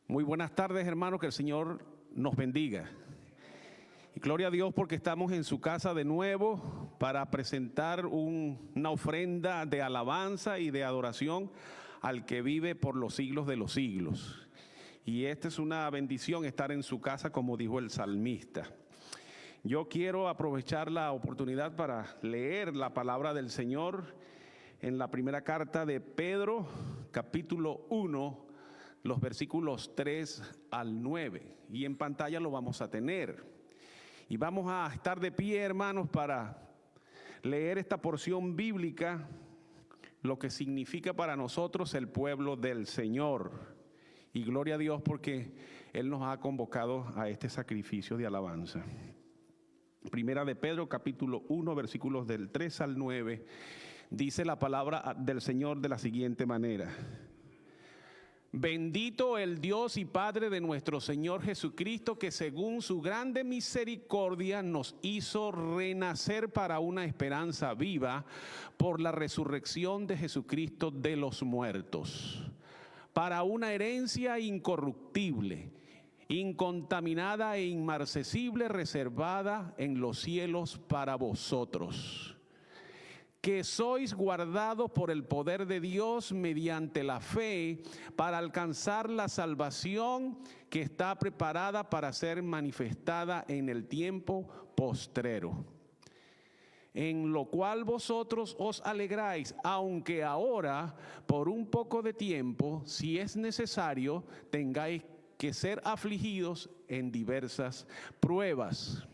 Muy buenas tardes, hermanos, que el Señor nos bendiga. Y gloria a Dios porque estamos en su casa de nuevo para presentar una ofrenda de alabanza y de adoración al que vive por los siglos de los siglos. Y esta es una bendición estar en su casa, como dijo el salmista. Yo quiero aprovechar la oportunidad para leer la palabra del Señor en la primera carta de Pedro, capítulo 1, los versículos 3 al 9. Y en pantalla lo vamos a tener. Y vamos a estar de pie, hermanos, para leer esta porción bíblica, lo que significa para nosotros el pueblo del Señor. Y gloria a Dios porque Él nos ha convocado a este sacrificio de alabanza. Primera de Pedro, capítulo 1, versículos del 3 al 9, dice la palabra del Señor de la siguiente manera. Bendito el Dios y Padre de nuestro Señor Jesucristo, que según su grande misericordia nos hizo renacer para una esperanza viva por la resurrección de Jesucristo de los muertos, para una herencia incorruptible, incontaminada e inmarcesible, reservada en los cielos para vosotros, que sois guardados por el poder de Dios mediante la fe para alcanzar la salvación que está preparada para ser manifestada en el tiempo postrero, en lo cual vosotros os alegráis, aunque ahora por un poco de tiempo, si es necesario, tengáis que ser afligidos en diversas pruebas,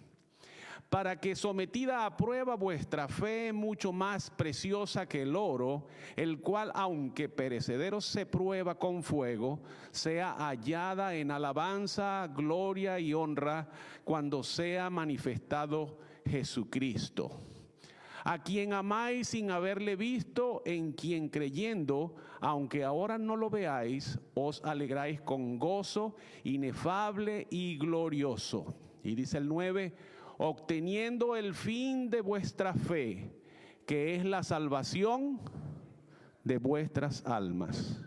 para que sometida a prueba vuestra fe, mucho más preciosa que el oro, el cual aunque perecedero se prueba con fuego, sea hallada en alabanza, gloria y honra cuando sea manifestado Jesucristo, a quien amáis sin haberle visto, en quien creyendo, aunque ahora no lo veáis, os alegráis con gozo inefable y glorioso. Y dice el 9, obteniendo el fin de vuestra fe, que es la salvación de vuestras almas.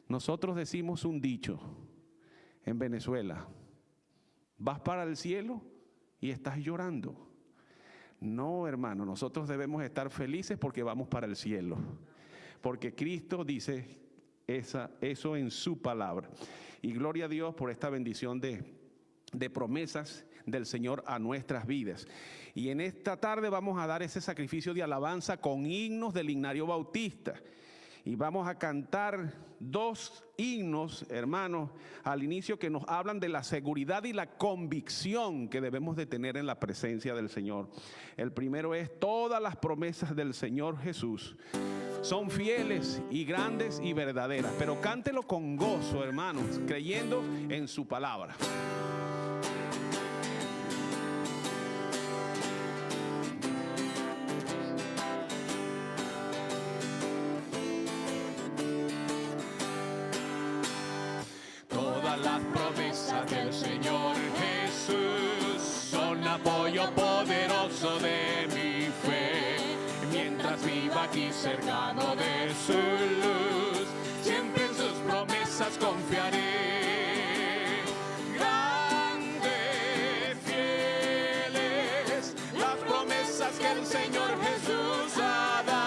Nosotros decimos un dicho en Venezuela: vas para el cielo y estás llorando. No, hermano, nosotros debemos estar felices porque vamos para el cielo, porque Cristo dice eso en su palabra. Y gloria a Dios por esta bendición de promesas del Señor a nuestras vidas. Y en esta tarde vamos a dar ese sacrificio de alabanza con himnos del Himnario Bautista. Y vamos a cantar dos himnos, hermanos, al inicio, que nos hablan de la seguridad y la convicción que debemos de tener en la presencia del Señor. El primero es: todas las promesas del Señor Jesús son fieles y grandes y verdaderas. Pero cántelo con gozo, hermanos, creyendo en su palabra. Las promesas del Señor Jesús son apoyo poderoso de mi fe. Mientras viva aquí cercano de su luz, siempre en sus promesas confiaré. Grandes, fieles, las promesas que el Señor Jesús ha dado.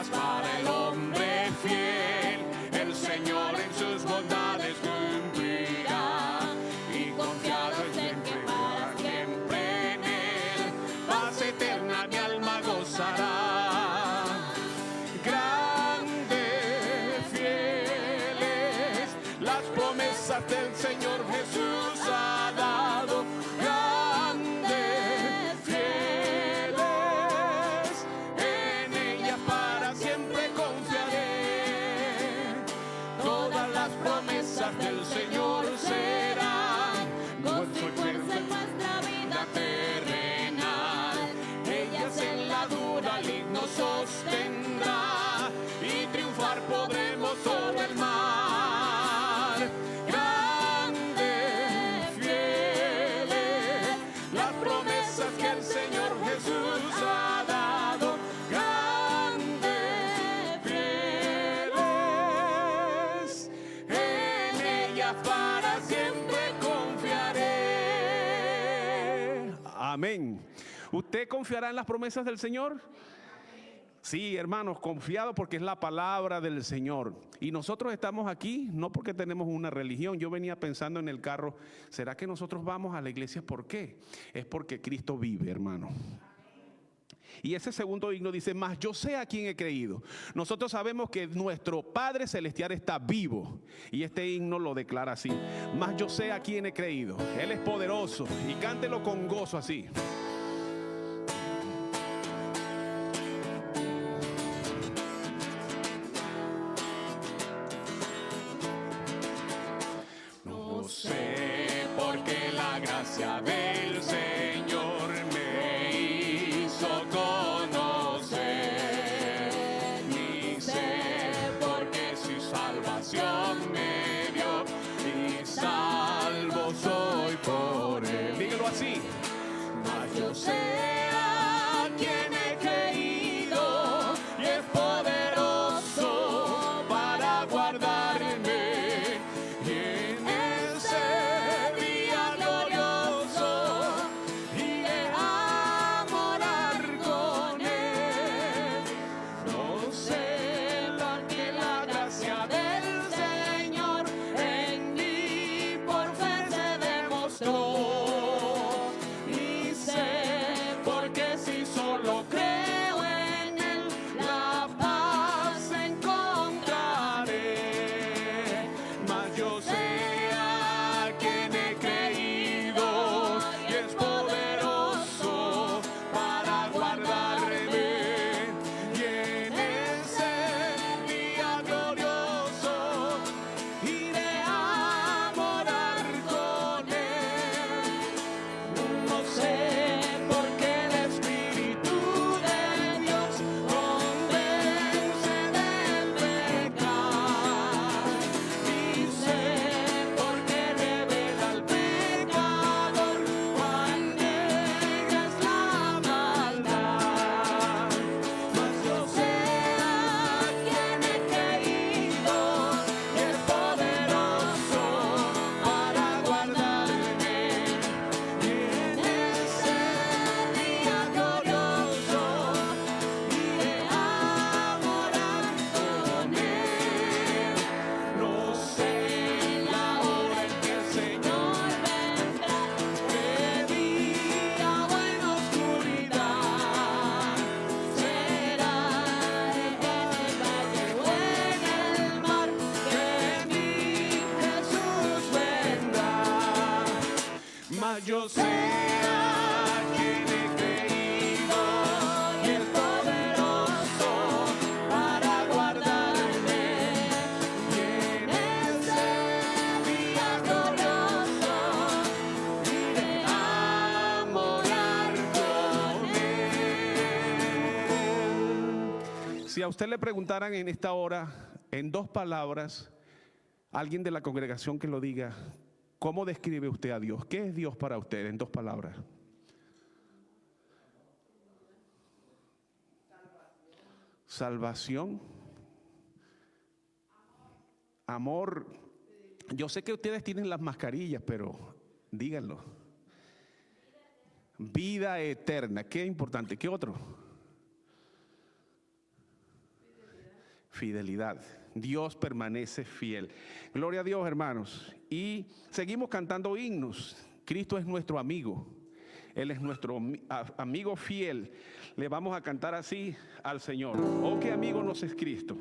Para el hombre fiel, el Señor en sus bondades cumplirá, y confiado siempre para siempre en Él, paz eterna mi alma gozará. Grandes, fieles, las promesas del Señor Jesús ha dado. Del Señor será gozo y fuerza en nuestra vida terrenal. Ellas en la duda al digno sostendrá, y triunfar podremos sobre el mar. Grandes, fieles, las ellas para siempre confiaré. Amén. ¿Usted confiará en las promesas del Señor? Sí, hermanos, confiado porque es la palabra del Señor. Y nosotros estamos aquí no porque tenemos una religión. Yo venía pensando en el carro, ¿será que nosotros vamos a la iglesia? ¿Por qué? Es porque Cristo vive, hermano. Y ese segundo himno dice, mas yo sé a quién he creído. Nosotros sabemos que nuestro Padre Celestial está vivo. Y este himno lo declara así, mas yo sé a quién he creído. Él es poderoso. Y cántelo con gozo así. No sé por qué la gracia del Señor me hizo conocer, ni sé por qué su salvación me dio, y salvo soy por él. Dígalo así. Mas yo sé a quién he creído, y es poderoso para guardarme, y en ese día glorioso iré a morar con él. No sé por qué la gracia del Señor en mí por fe se demostró, y sé porque si solo creo en él la paz encontraré. Mas yo sé a quien he creído, y es poderoso para guardarme, y en ese día glorioso iré a morar con él. No sé por qué el Espíritu de Dios convence del pecado, y sé por qué revela al pecador cuán negra es la maldad. Mas yo sé a quien he creído, y es poderoso para guardarme, y en ese día glorioso iré a morar con él. No sé la hora en que el Señor vendrá, de día o en oscuridad. Será en el valle o en el mar, que mi Jesús vendrá. Mas yo sé a quien he creído, y es poderoso para guardarme, y en ese día glorioso iré a morar con él. Si a usted le preguntaran en esta hora, en dos palabras, alguien de la congregación que lo diga, ¿cómo describe usted a Dios? ¿Qué es Dios para usted en dos palabras? Salvación. Amor. Yo sé que ustedes tienen las mascarillas, pero díganlo. Vida eterna. Qué importante. ¿Qué otro? Fidelidad. Dios permanece fiel. Gloria a Dios, hermanos. Y seguimos cantando himnos. Cristo es nuestro amigo. Él es nuestro amigo fiel. Le vamos a cantar así al Señor. Oh, qué amigo nos es Cristo.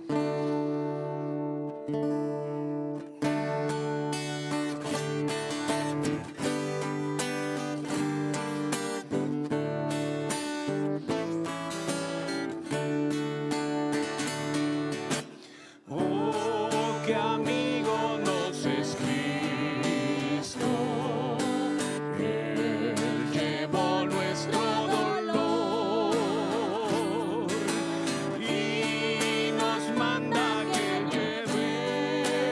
Oh, qué amigo nos es Cristo. Él llevó nuestro dolor y nos manda que llevemos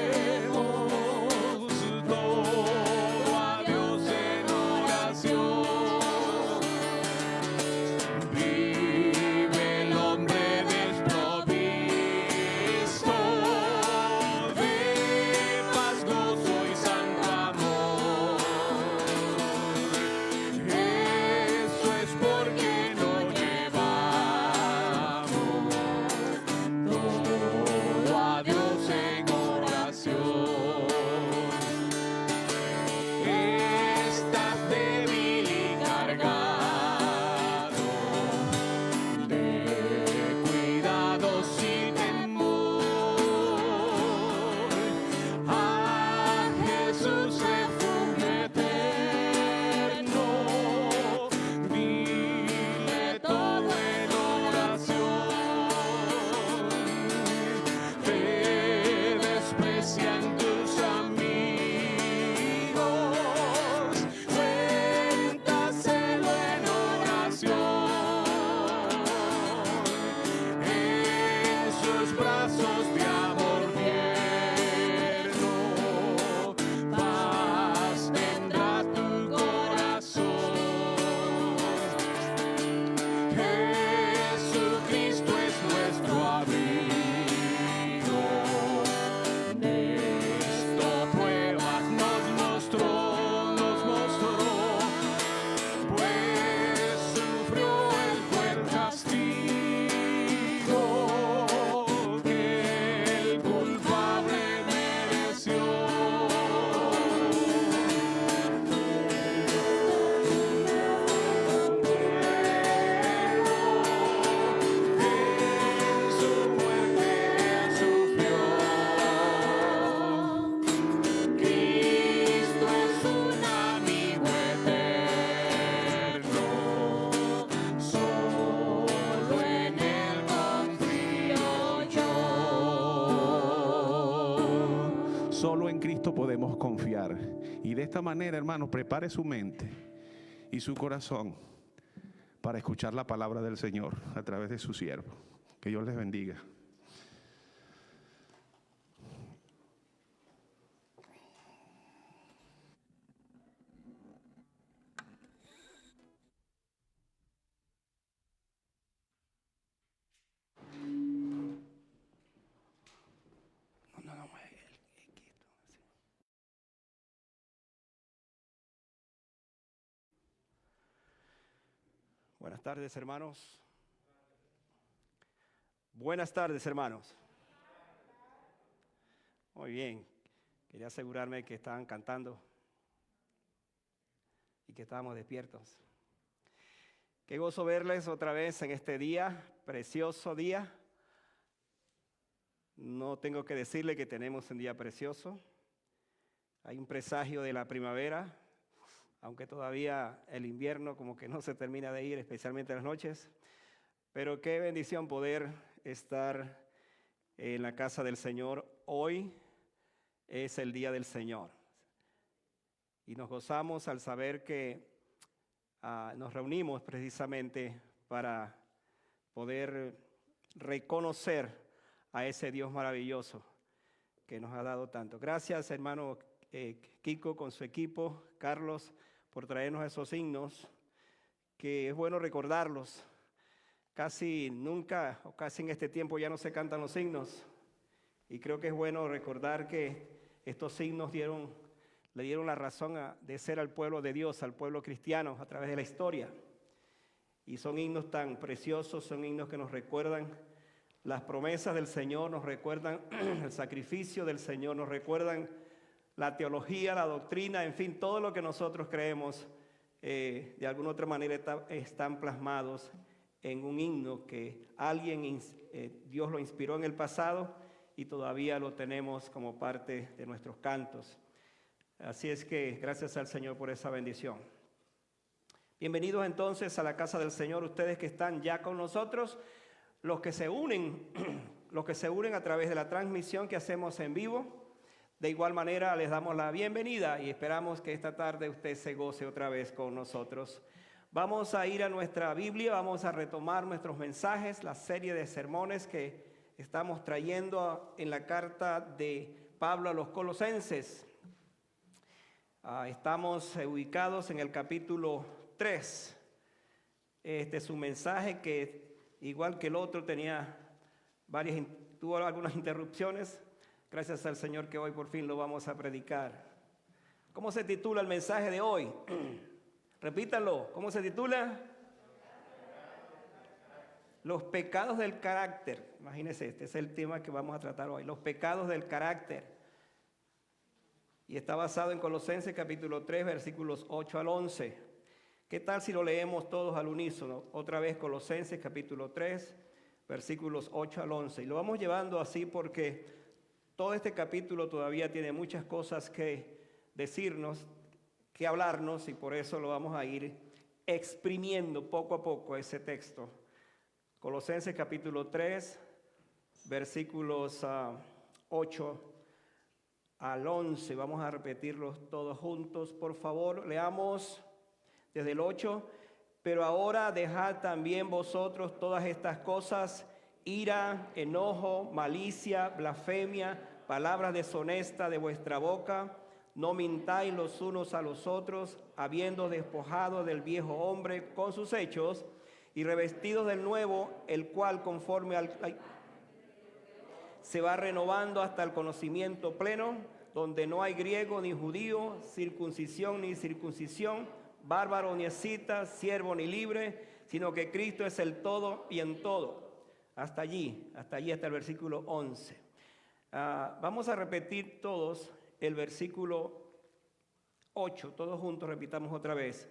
Cristo podemos confiar. Y de esta manera, hermanos, prepare su mente y su corazón para escuchar la palabra del Señor a través de su siervo. Que Dios les bendiga. Buenas tardes, hermanos. Buenas tardes, hermanos. Muy bien. Quería asegurarme que estaban cantando y que estábamos despiertos. Qué gozo verles otra vez en este día, precioso día. No tengo que decirle que tenemos un día precioso. Hay un presagio de la primavera, aunque todavía el invierno como que no se termina de ir, especialmente en las noches. Pero qué bendición poder estar en la casa del Señor. Hoy es el día del Señor. Y nos gozamos al saber que nos reunimos precisamente para poder reconocer a ese Dios maravilloso que nos ha dado tanto. Gracias, hermano Kiko con su equipo, Carlos, por traernos esos himnos, que es bueno recordarlos. Casi nunca, o casi en este tiempo ya no se cantan los himnos, y creo que es bueno recordar que estos himnos le dieron la razón de ser al pueblo de Dios, al pueblo cristiano a través de la historia. Y son himnos tan preciosos, son himnos que nos recuerdan las promesas del Señor, nos recuerdan el sacrificio del Señor, nos recuerdan la teología, la doctrina, en fin, todo lo que nosotros creemos de alguna otra manera están plasmados en un himno que Dios lo inspiró en el pasado y todavía lo tenemos como parte de nuestros cantos. Así es que gracias al Señor por esa bendición. Bienvenidos entonces a la casa del Señor, ustedes que están ya con nosotros, los que se unen a través de la transmisión que hacemos en vivo. De igual manera les damos la bienvenida y esperamos que esta tarde usted se goce otra vez con nosotros. Vamos a ir a nuestra Biblia, vamos a retomar nuestros mensajes, la serie de sermones que estamos trayendo en la carta de Pablo a los Colosenses. Estamos ubicados en el capítulo 3. Este es un mensaje que, igual que el otro, tuvo algunas interrupciones. Gracias al Señor que hoy por fin lo vamos a predicar. ¿Cómo se titula el mensaje de hoy? Repítanlo. ¿Cómo se titula? Los pecados del carácter. Imagínense, este es el tema que vamos a tratar hoy. Los pecados del carácter. Y está basado en Colosenses capítulo 3, versículos 8 al 11. ¿Qué tal si lo leemos todos al unísono? Otra vez Colosenses capítulo 3, versículos 8 al 11. Y lo vamos llevando así porque todo este capítulo todavía tiene muchas cosas que decirnos, que hablarnos, y por eso lo vamos a ir exprimiendo poco a poco ese texto. Colosenses capítulo 3, versículos 8 al 11. Vamos a repetirlos todos juntos, por favor. Leamos desde el 8. Pero ahora dejad también vosotros todas estas cosas: ira, enojo, malicia, blasfemia, palabras deshonestas de vuestra boca. No mintáis los unos a los otros, habiendo despojado del viejo hombre con sus hechos, y revestidos del nuevo, el cual conforme se va renovando hasta el conocimiento pleno, donde no hay griego ni judío, circuncisión ni circuncisión, bárbaro ni escita, siervo ni libre, sino que Cristo es el todo y en todo. Hasta allí, hasta el versículo 11. Vamos a repetir todos el versículo 8, todos juntos repitamos otra vez.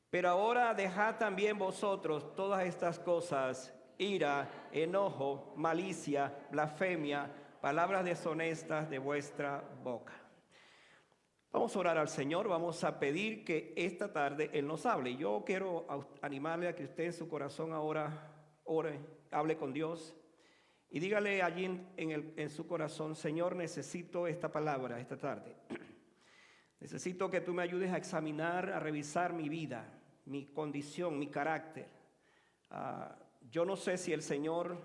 Pero ahora dejad también vosotros todas estas cosas: ira, enojo, malicia, blasfemia, palabras deshonestas de vuestra boca. Vamos a orar al Señor, vamos a pedir que esta tarde Él nos hable. Yo quiero animarle a que usted en su corazón ahora ore, hable con Dios Y dígale allí en su corazón: Señor, necesito esta palabra esta tarde. Necesito que tú me ayudes a examinar, a revisar mi vida, mi condición, mi carácter. Yo no sé si el Señor,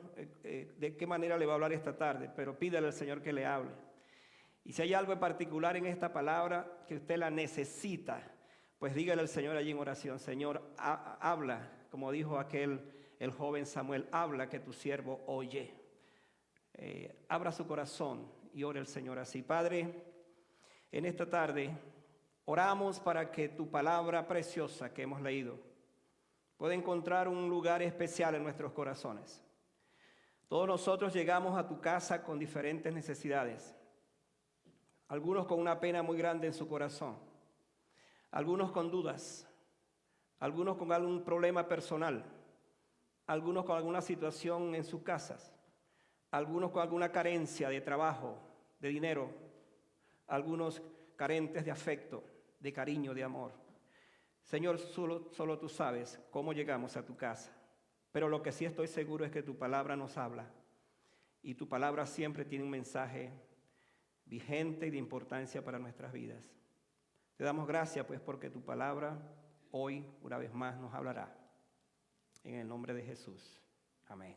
de qué manera le va a hablar esta tarde, pero pídale al Señor que le hable. Y si hay algo en particular en esta palabra que usted la necesita, pues dígale al Señor allí en oración: Señor, habla, como dijo el joven Samuel, habla que tu siervo oye. Abra su corazón y ore al Señor así. Padre, en esta tarde oramos para que tu palabra preciosa que hemos leído pueda encontrar un lugar especial en nuestros corazones. Todos nosotros llegamos a tu casa con diferentes necesidades. Algunos con una pena muy grande en su corazón, algunos con dudas, algunos con algún problema personal, algunos con alguna situación en sus casas, algunos con alguna carencia de trabajo, de dinero, algunos carentes de afecto, de cariño, de amor. Señor, solo tú sabes cómo llegamos a tu casa, pero lo que sí estoy seguro es que tu palabra nos habla, y tu palabra siempre tiene un mensaje vigente y de importancia para nuestras vidas. Te damos gracias pues porque tu palabra hoy una vez más nos hablará. En el nombre de Jesús. Amén.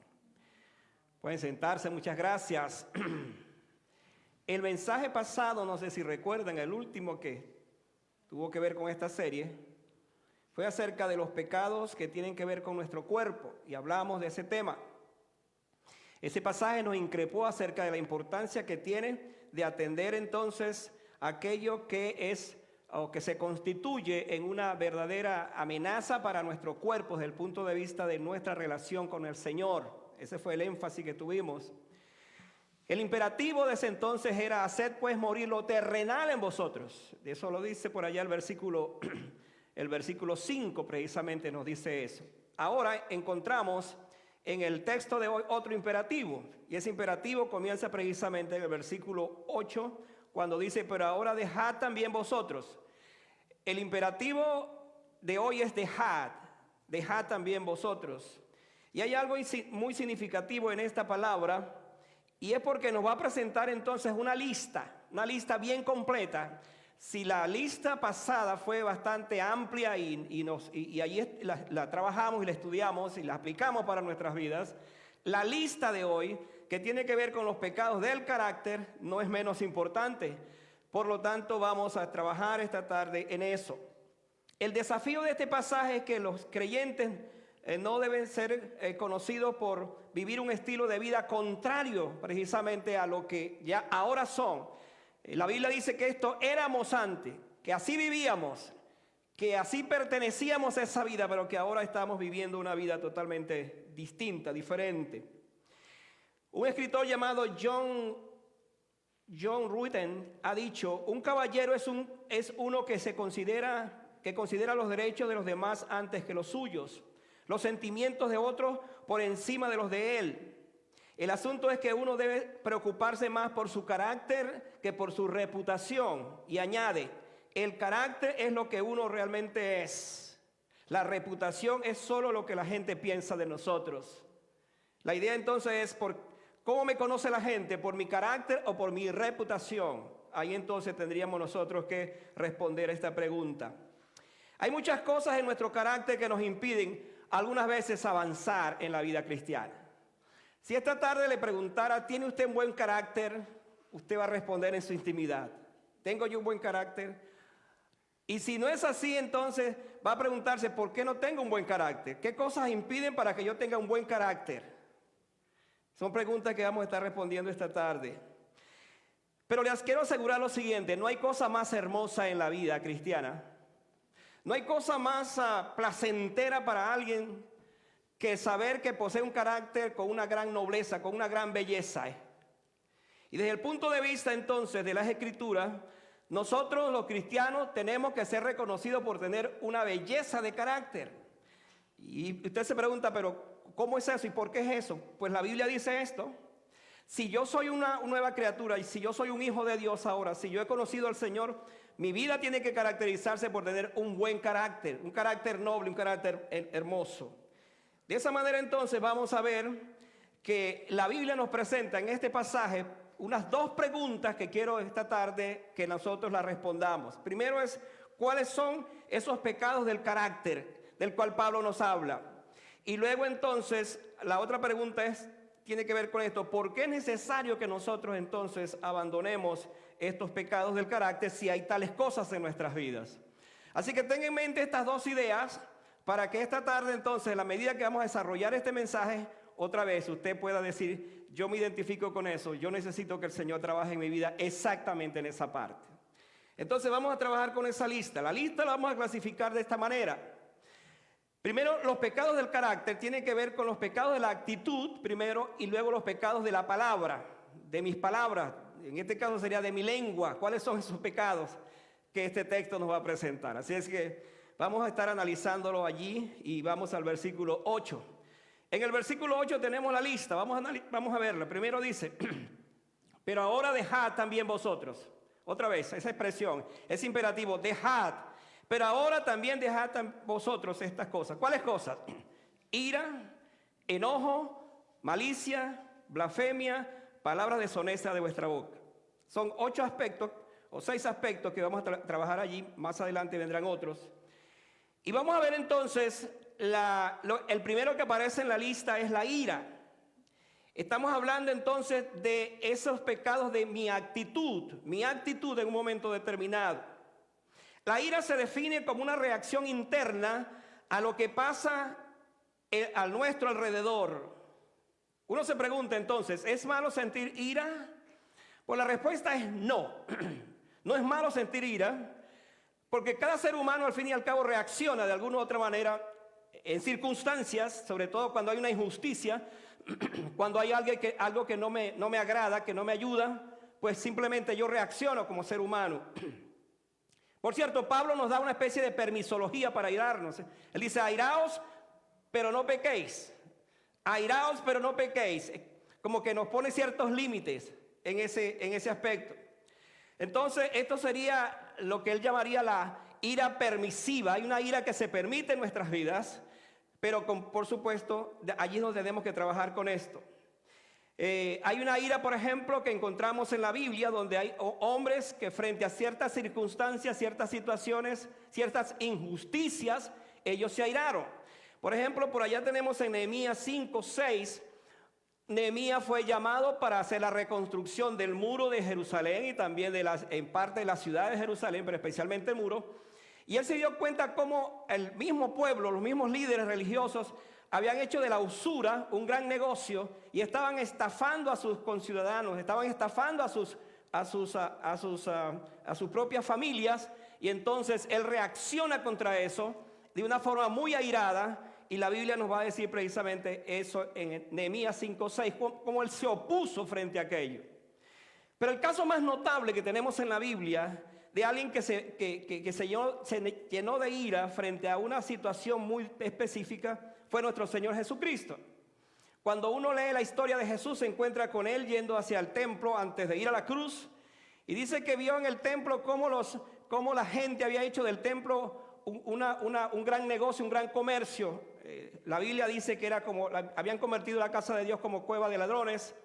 Pueden sentarse, muchas gracias. El mensaje pasado, no sé si recuerdan, el último que tuvo que ver con esta serie, fue acerca de los pecados que tienen que ver con nuestro cuerpo, y hablamos de ese tema. Ese pasaje nos increpó acerca de la importancia que tiene de atender entonces aquello que es o que se constituye en una verdadera amenaza para nuestro cuerpo desde el punto de vista de nuestra relación con el Señor. Ese fue el énfasis que tuvimos. El imperativo de ese entonces era: haced pues morir lo terrenal en vosotros. Eso lo dice por allá el versículo 5 precisamente nos dice eso. Ahora encontramos en el texto de hoy otro imperativo, y ese imperativo comienza precisamente en el versículo 8, cuando dice: pero ahora dejad también vosotros. El imperativo de hoy es dejad también vosotros. Y hay algo muy significativo en esta palabra, y es porque nos va a presentar entonces una lista bien completa. Si la lista pasada fue bastante amplia y ahí la trabajamos y la estudiamos y la aplicamos para nuestras vidas, la lista de hoy, que tiene que ver con los pecados del carácter, no es menos importante. Por lo tanto, vamos a trabajar esta tarde en eso. El desafío de este pasaje es que los creyentes no deben ser conocidos por vivir un estilo de vida contrario precisamente a lo que ya ahora son. La Biblia dice que esto éramos antes, que así vivíamos, que así pertenecíamos a esa vida, pero que ahora estamos viviendo una vida totalmente distinta, diferente. Un escritor llamado John Rutten ha dicho: un caballero es uno que considera los derechos de los demás antes que los suyos, los sentimientos de otros por encima de los de él. El asunto es que uno debe preocuparse más por su carácter que por su reputación. Y añade: el carácter es lo que uno realmente es. La reputación es solo lo que la gente piensa de nosotros. La idea entonces es: ¿cómo me conoce la gente? ¿Por mi carácter o por mi reputación? Ahí entonces tendríamos nosotros que responder a esta pregunta. Hay muchas cosas en nuestro carácter que nos impiden algunas veces avanzar en la vida cristiana. Si esta tarde le preguntara: ¿tiene usted un buen carácter?, usted va a responder en su intimidad: ¿tengo yo un buen carácter? Y si no es así, entonces va a preguntarse: ¿por qué no tengo un buen carácter? ¿Qué cosas impiden para que yo tenga un buen carácter? Son preguntas que vamos a estar respondiendo esta tarde. Pero les quiero asegurar lo siguiente: no hay cosa más hermosa en la vida cristiana, no hay cosa más placentera para alguien que saber que posee un carácter con una gran nobleza, con una gran belleza. Y desde el punto de vista entonces de las Escrituras, nosotros los cristianos tenemos que ser reconocidos por tener una belleza de carácter. Y usted se pregunta: pero ¿cómo es eso y por qué es eso? Pues la Biblia dice esto: si yo soy una nueva criatura y si yo soy un hijo de Dios ahora, si yo he conocido al Señor, mi vida tiene que caracterizarse por tener un buen carácter, un carácter noble, un carácter hermoso. De esa manera entonces vamos a ver que la Biblia nos presenta en este pasaje unas dos preguntas que quiero esta tarde que nosotros las respondamos. Primero es, ¿cuáles son esos pecados del carácter del cual Pablo nos habla? Y luego entonces, la otra pregunta tiene que ver con esto. ¿Por qué es necesario que nosotros entonces abandonemos estos pecados del carácter si hay tales cosas en nuestras vidas? Así que tenga en mente estas dos ideas para que esta tarde entonces, a la medida que vamos a desarrollar este mensaje, otra vez usted pueda decir, yo me identifico con eso, yo necesito que el Señor trabaje en mi vida exactamente en esa parte. Entonces vamos a trabajar con esa lista. La lista la vamos a clasificar de esta manera. Primero, los pecados del carácter tienen que ver con los pecados de la actitud, primero, y luego los pecados de la palabra, de mis palabras. En este caso sería de mi lengua. ¿Cuáles son esos pecados que este texto nos va a presentar? Así es que vamos a estar analizándolo allí y vamos al versículo 8. En el versículo 8 tenemos la lista, vamos a verla. Primero dice, pero ahora dejad también vosotros. Otra vez, esa expresión, es imperativo, dejad. Pero ahora también dejad vosotros estas cosas. ¿Cuáles cosas? Ira, enojo, malicia, blasfemia, palabras deshonestas de vuestra boca. Son 8 aspectos o 6 aspectos que vamos a trabajar allí. Más adelante vendrán otros. Y vamos a ver entonces, el primero que aparece en la lista es la ira. Estamos hablando entonces de esos pecados de mi actitud en un momento determinado. La ira se define como una reacción interna a lo que pasa a nuestro alrededor. Uno se pregunta entonces, ¿es malo sentir ira? Pues la respuesta es no. No es malo sentir ira, porque cada ser humano al fin y al cabo reacciona de alguna u otra manera en circunstancias, sobre todo cuando hay una injusticia, cuando hay algo que no me agrada, que no me ayuda, pues simplemente yo reacciono como ser humano. Por cierto, Pablo nos da una especie de permisología para airarnos. Él dice, airaos, pero no pequéis. Airaos, pero no pequéis. Como que nos pone ciertos límites en ese aspecto. Entonces, esto sería lo que él llamaría la ira permisiva. Hay una ira que se permite en nuestras vidas, pero por supuesto, allí es donde tenemos que trabajar con esto. Hay una ira, por ejemplo, que encontramos en la Biblia, donde hay hombres que frente a ciertas circunstancias, ciertas situaciones, ciertas injusticias, ellos se airaron. Por ejemplo, por allá tenemos en Nehemías 5:6, Nehemías fue llamado para hacer la reconstrucción del muro de Jerusalén y también en parte de la ciudad de Jerusalén, pero especialmente el muro. Y él se dio cuenta cómo el mismo pueblo, los mismos líderes religiosos, habían hecho de la usura un gran negocio y estaban estafando a sus conciudadanos, estaban estafando a sus propias familias. Y entonces él reacciona contra eso de una forma muy airada. Y la Biblia nos va a decir precisamente eso en Nehemías 5:6, cómo él se opuso frente a aquello. Pero el caso más notable que tenemos en la Biblia de alguien que se llenó de ira frente a una situación muy específica fue nuestro Señor Jesucristo. Cuando uno lee la historia de Jesús, se encuentra con él yendo hacia el templo antes de ir a la cruz. Y dice que vio en el templo cómo la gente había hecho del templo un gran negocio, un gran comercio. La Biblia dice que habían convertido la casa de Dios como cueva de ladrones.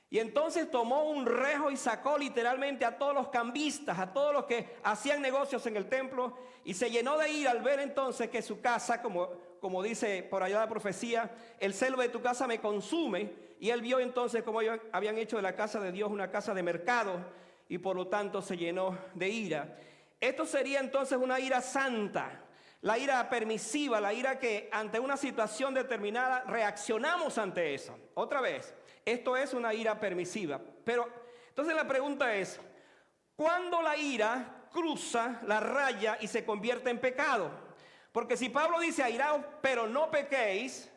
Y entonces tomó un rejo y sacó literalmente a todos los cambistas, a todos los que hacían negocios en el templo, y se llenó de ira al ver entonces que su casa, como dice por allá la profecía, el celo de tu casa me consume. Y él vio entonces cómo ellos habían hecho de la casa de Dios una casa de mercado, y por lo tanto se llenó de ira. Esto sería entonces una ira santa, la ira permisiva, la ira que ante una situación determinada reaccionamos ante eso. Otra vez, esto es una ira permisiva. Pero entonces la pregunta es, ¿cuándo la ira cruza la raya y se convierte en pecado? Porque si Pablo dice airaos, pero no pequéis,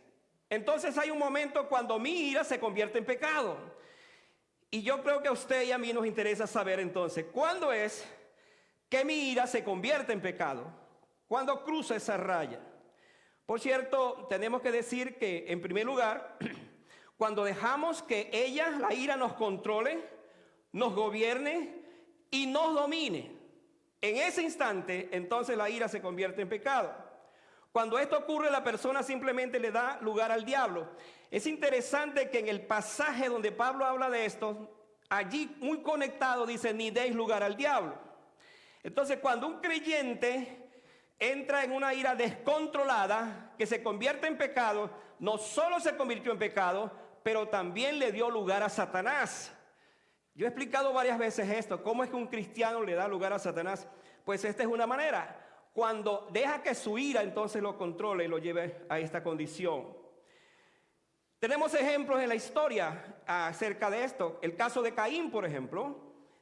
entonces hay un momento cuando mi ira se convierte en pecado. Y yo creo que a usted y a mí nos interesa saber entonces, ¿cuándo es que mi ira se convierte en pecado? ¿Cuándo cruza esa raya? Por cierto, tenemos que decir que en primer lugar, cuando dejamos que la ira nos controle, nos gobierne y nos domine, en ese instante, entonces la ira se convierte en pecado. Cuando esto ocurre, la persona simplemente le da lugar al diablo. Es interesante que en el pasaje donde Pablo habla de esto, allí muy conectado dice, ni deis lugar al diablo. Entonces, cuando un creyente entra en una ira descontrolada, que se convierte en pecado, no solo se convirtió en pecado, pero también le dio lugar a Satanás. Yo he explicado varias veces esto, cómo es que un cristiano le da lugar a Satanás. Pues esta es una manera, cuando deja que su ira entonces lo controle y lo lleve a esta condición. Tenemos ejemplos en la historia acerca de esto. El caso de Caín, por ejemplo,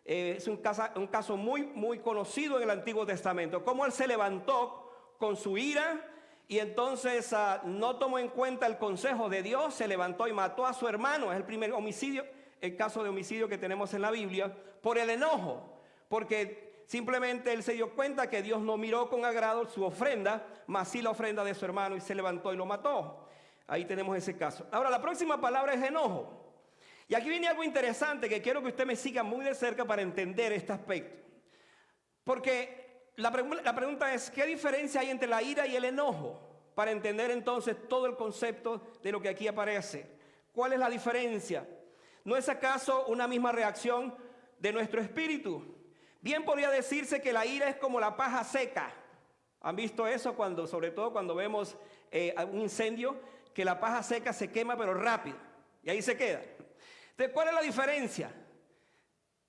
es un caso muy conocido en el Antiguo Testamento. Cómo él se levantó con su ira y entonces no tomó en cuenta el consejo de Dios, se levantó y mató a su hermano. Es el primer homicidio, el caso de homicidio que tenemos en la Biblia, por el enojo, porque simplemente él se dio cuenta que Dios no miró con agrado su ofrenda, mas sí la ofrenda de su hermano, y se levantó y lo mató. Ahí tenemos ese caso. Ahora, la próxima palabra es enojo. Y aquí viene algo interesante que quiero que usted me siga muy de cerca para entender este aspecto. Porque la pregunta es, ¿qué diferencia hay entre la ira y el enojo? Para entender entonces todo el concepto de lo que aquí aparece. ¿Cuál es la diferencia? ¿No es acaso una misma reacción de nuestro espíritu? Bien podría decirse que la ira es como la paja seca. ¿Han visto eso? Sobre todo cuando vemos un incendio, que la paja seca se quema pero rápido y ahí se queda. Entonces, ¿cuál es la diferencia?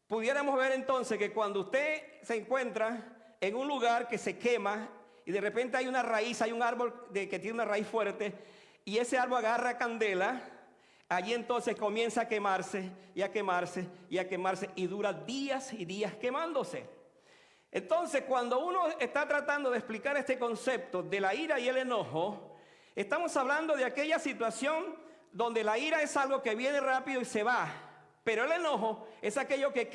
Pudiéramos ver entonces que cuando usted se encuentra en un lugar que se quema y de repente hay una raíz, hay un árbol que tiene una raíz fuerte y ese árbol agarra candela, allí entonces comienza a quemarse y a quemarse y a quemarse y dura días y días quemándose. Entonces, cuando uno está tratando de explicar este concepto de la ira y el enojo, estamos hablando de aquella situación donde la ira es algo que viene rápido y se va, pero el enojo es aquello que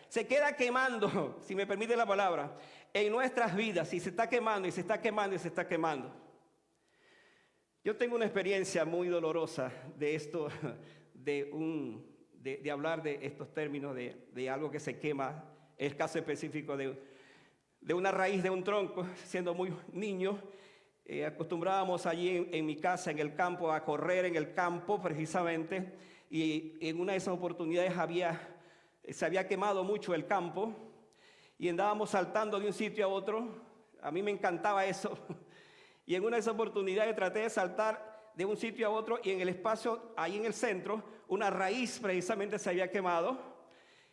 se queda quemando, si me permite la palabra, en nuestras vidas, y se está quemando y se está quemando y se está quemando. Yo tengo una experiencia muy dolorosa de esto, de hablar de estos términos de algo que se quema. El caso específico de una raíz de un tronco. Siendo muy niño, acostumbrábamos allí en mi casa, en el campo, a correr en el campo precisamente, y en una de esas oportunidades se había quemado mucho el campo y andábamos saltando de un sitio a otro. A mí me encantaba eso. Y en una de esas oportunidades traté de saltar de un sitio a otro y en el espacio, ahí en el centro, una raíz precisamente se había quemado.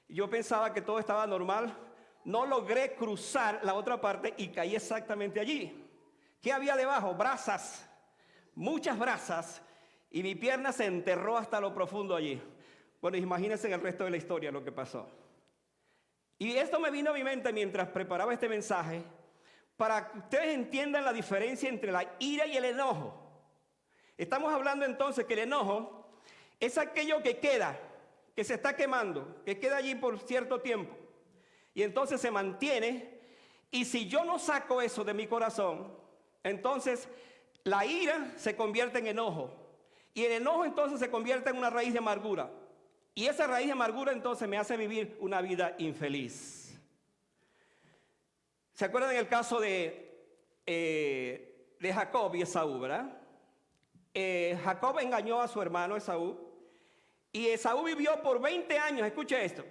Yo pensaba que todo estaba normal. No logré cruzar la otra parte y caí exactamente allí. ¿Qué había debajo? Brasas, muchas brasas, y mi pierna se enterró hasta lo profundo allí. Bueno, imagínense en el resto de la historia lo que pasó. Y esto me vino a mi mente mientras preparaba este mensaje, para que ustedes entiendan la diferencia entre la ira y el enojo. Estamos hablando entonces que el enojo es aquello que queda, que se está quemando, que queda allí por cierto tiempo, y entonces se mantiene, y si yo no saco eso de mi corazón, entonces la ira se convierte en enojo, y el enojo entonces se convierte en una raíz de amargura, y esa raíz de amargura entonces me hace vivir una vida infeliz. ¿Se acuerdan del caso de Jacob y Esaú, verdad? Jacob engañó a su hermano Esaú, y Esaú vivió por 20 años, escuche esto,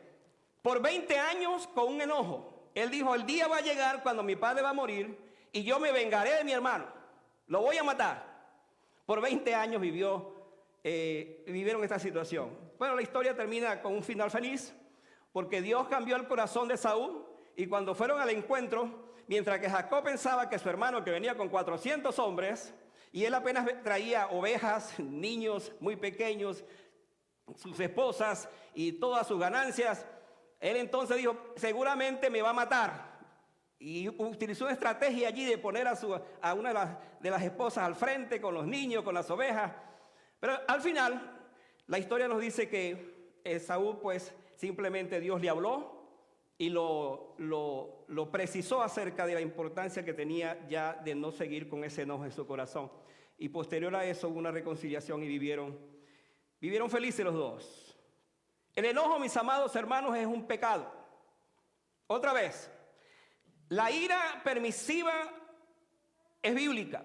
por 20 años con un enojo. Él dijo, el día va a llegar cuando mi padre va a morir y yo me vengaré de mi hermano, lo voy a matar. Por 20 años vivieron esta situación. Bueno, la historia termina con un final feliz, porque Dios cambió el corazón de Esaú, y cuando fueron al encuentro, mientras que Jacob pensaba que su hermano, que venía con 400 hombres, y él apenas traía ovejas, niños muy pequeños, sus esposas y todas sus ganancias, él entonces dijo, seguramente me va a matar. Y utilizó una estrategia allí de poner a una de las esposas al frente con los niños, con las ovejas. Pero al final, la historia nos dice que Esaú, pues simplemente Dios le habló y lo precisó acerca de la importancia que tenía ya de no seguir con ese enojo en su corazón. Y posterior a eso hubo una reconciliación y vivieron felices los dos. El enojo, mis amados hermanos, es un pecado. Otra vez, la ira permisiva es bíblica.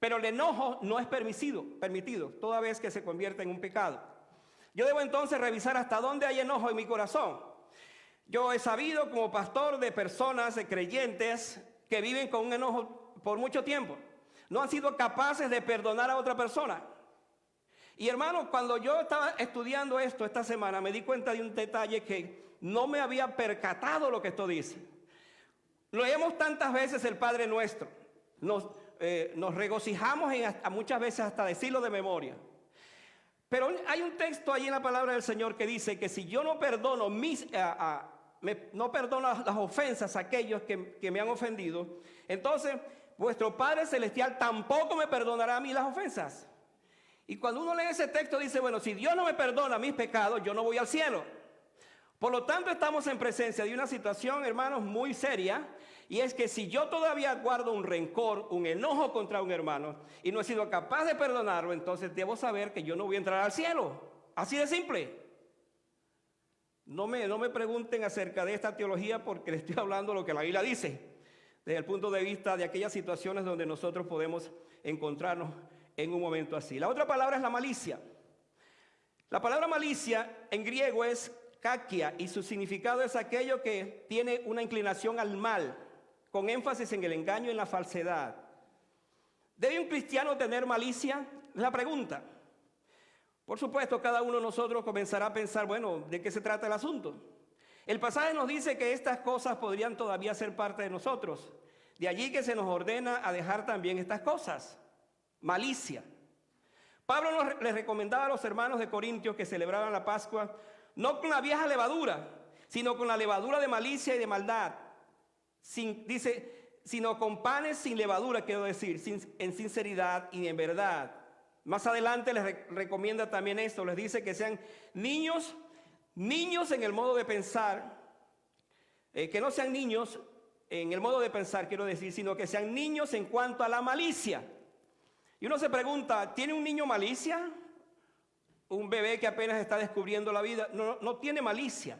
Pero el enojo no es permitido toda vez que se convierte en un pecado. Yo debo entonces revisar hasta dónde hay enojo en mi corazón. Yo he sabido como pastor de personas, de creyentes, que viven con un enojo por mucho tiempo. No han sido capaces de perdonar a otra persona. Y hermano, cuando yo estaba estudiando esto esta semana, me di cuenta de un detalle que no me había percatado lo que esto dice. Leemos tantas veces el Padre Nuestro. Nos regocijamos muchas veces hasta decirlo de memoria. Pero hay un texto ahí en la palabra del Señor que dice que si yo no perdono no perdono las ofensas a aquellos que me han ofendido, entonces vuestro Padre Celestial tampoco me perdonará a mí las ofensas. Y cuando uno lee ese texto dice, bueno, si Dios no me perdona mis pecados, yo no voy al cielo. Por lo tanto, estamos en presencia de una situación, hermanos, muy seria. Y es que si yo todavía guardo un rencor, un enojo contra un hermano y no he sido capaz de perdonarlo, entonces debo saber que yo no voy a entrar al cielo. Así de simple. No me pregunten acerca de esta teología porque les estoy hablando lo que la Biblia dice, desde el punto de vista de aquellas situaciones donde nosotros podemos encontrarnos en un momento así. La otra palabra es la malicia. La palabra malicia en griego es kakia y su significado es aquello que tiene una inclinación al mal, con énfasis en el engaño y en la falsedad. ¿Debe un cristiano tener malicia? Es la pregunta. Por supuesto, cada uno de nosotros comenzará a pensar, bueno, ¿de qué se trata el asunto? El pasaje nos dice que estas cosas podrían todavía ser parte de nosotros. De allí que se nos ordena a dejar también estas cosas. Malicia. Pablo les recomendaba a los hermanos de Corintios que celebraban la Pascua no con la vieja levadura, sino con la levadura de malicia y de maldad. Sino con panes sin levadura, quiero decir, en sinceridad y en verdad. Más adelante les recomienda también esto, les dice que sean niños en el modo de pensar, que no sean niños en el modo de pensar, quiero decir, sino que sean niños en cuanto a la malicia. Y uno se pregunta, ¿tiene un niño malicia? Un bebé que apenas está descubriendo la vida, no tiene malicia,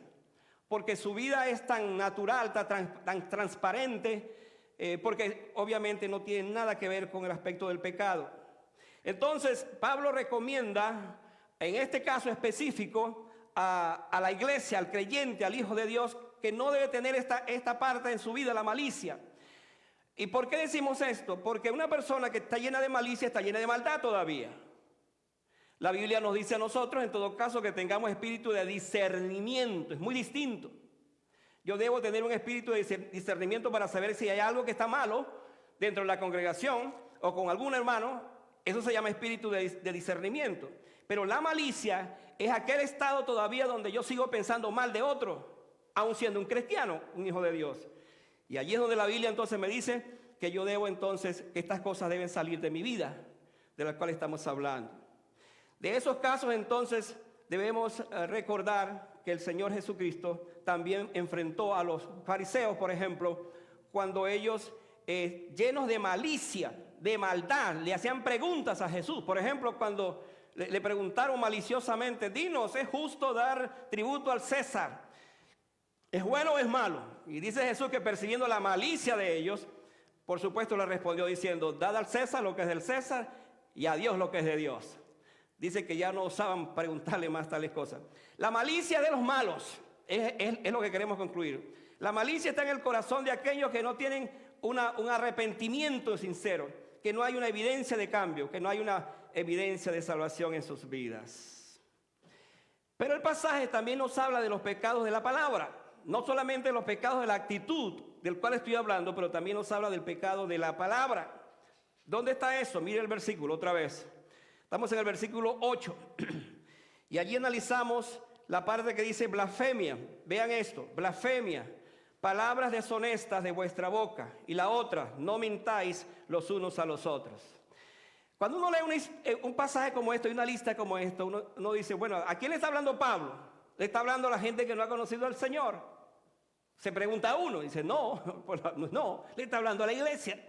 porque su vida es tan natural, tan transparente, porque obviamente no tiene nada que ver con el aspecto del pecado. Entonces, Pablo recomienda, en este caso específico, a la iglesia, al creyente, al Hijo de Dios, que no debe tener esta parte en su vida, la malicia. ¿Y por qué decimos esto? Porque una persona que está llena de malicia está llena de maldad todavía. La Biblia nos dice a nosotros, en todo caso, que tengamos espíritu de discernimiento. Es muy distinto. Yo debo tener un espíritu de discernimiento para saber si hay algo que está malo dentro de la congregación o con algún hermano. Eso se llama espíritu de discernimiento. Pero la malicia es aquel estado todavía donde yo sigo pensando mal de otro, aun siendo un cristiano, un hijo de Dios. Y allí es donde la Biblia entonces me dice que yo debo entonces, que estas cosas deben salir de mi vida, de las cuales estamos hablando. De esos casos entonces debemos recordar que el Señor Jesucristo también enfrentó a los fariseos, por ejemplo, cuando ellos llenos de malicia, de maldad, le hacían preguntas a Jesús. Por ejemplo, cuando le preguntaron maliciosamente, dinos, ¿es justo dar tributo al César? ¿Es bueno o es malo? Y dice Jesús que percibiendo la malicia de ellos, por supuesto le respondió diciendo, dad al César lo que es del César y a Dios lo que es de Dios. Dice que ya no osaban preguntarle más tales cosas. La malicia de los malos es lo que queremos concluir. La malicia está en el corazón de aquellos que no tienen un arrepentimiento sincero, que no hay una evidencia de cambio, que no hay una evidencia de salvación en sus vidas. Pero el pasaje también nos habla de los pecados de la palabra. No solamente los pecados de la actitud, del cual estoy hablando, pero también nos habla del pecado de la palabra. ¿Dónde está eso? Mire el versículo otra vez. Estamos en el versículo 8. Y allí analizamos la parte que dice blasfemia. Vean esto, blasfemia, palabras deshonestas de vuestra boca. Y la otra, no mintáis los unos a los otros. Cuando uno lee un pasaje como esto y una lista como esta, uno dice, bueno, ¿a quién le está hablando Pablo? ¿Le está hablando a la gente que no ha conocido al Señor? Se pregunta uno, dice, no, le está hablando a la iglesia,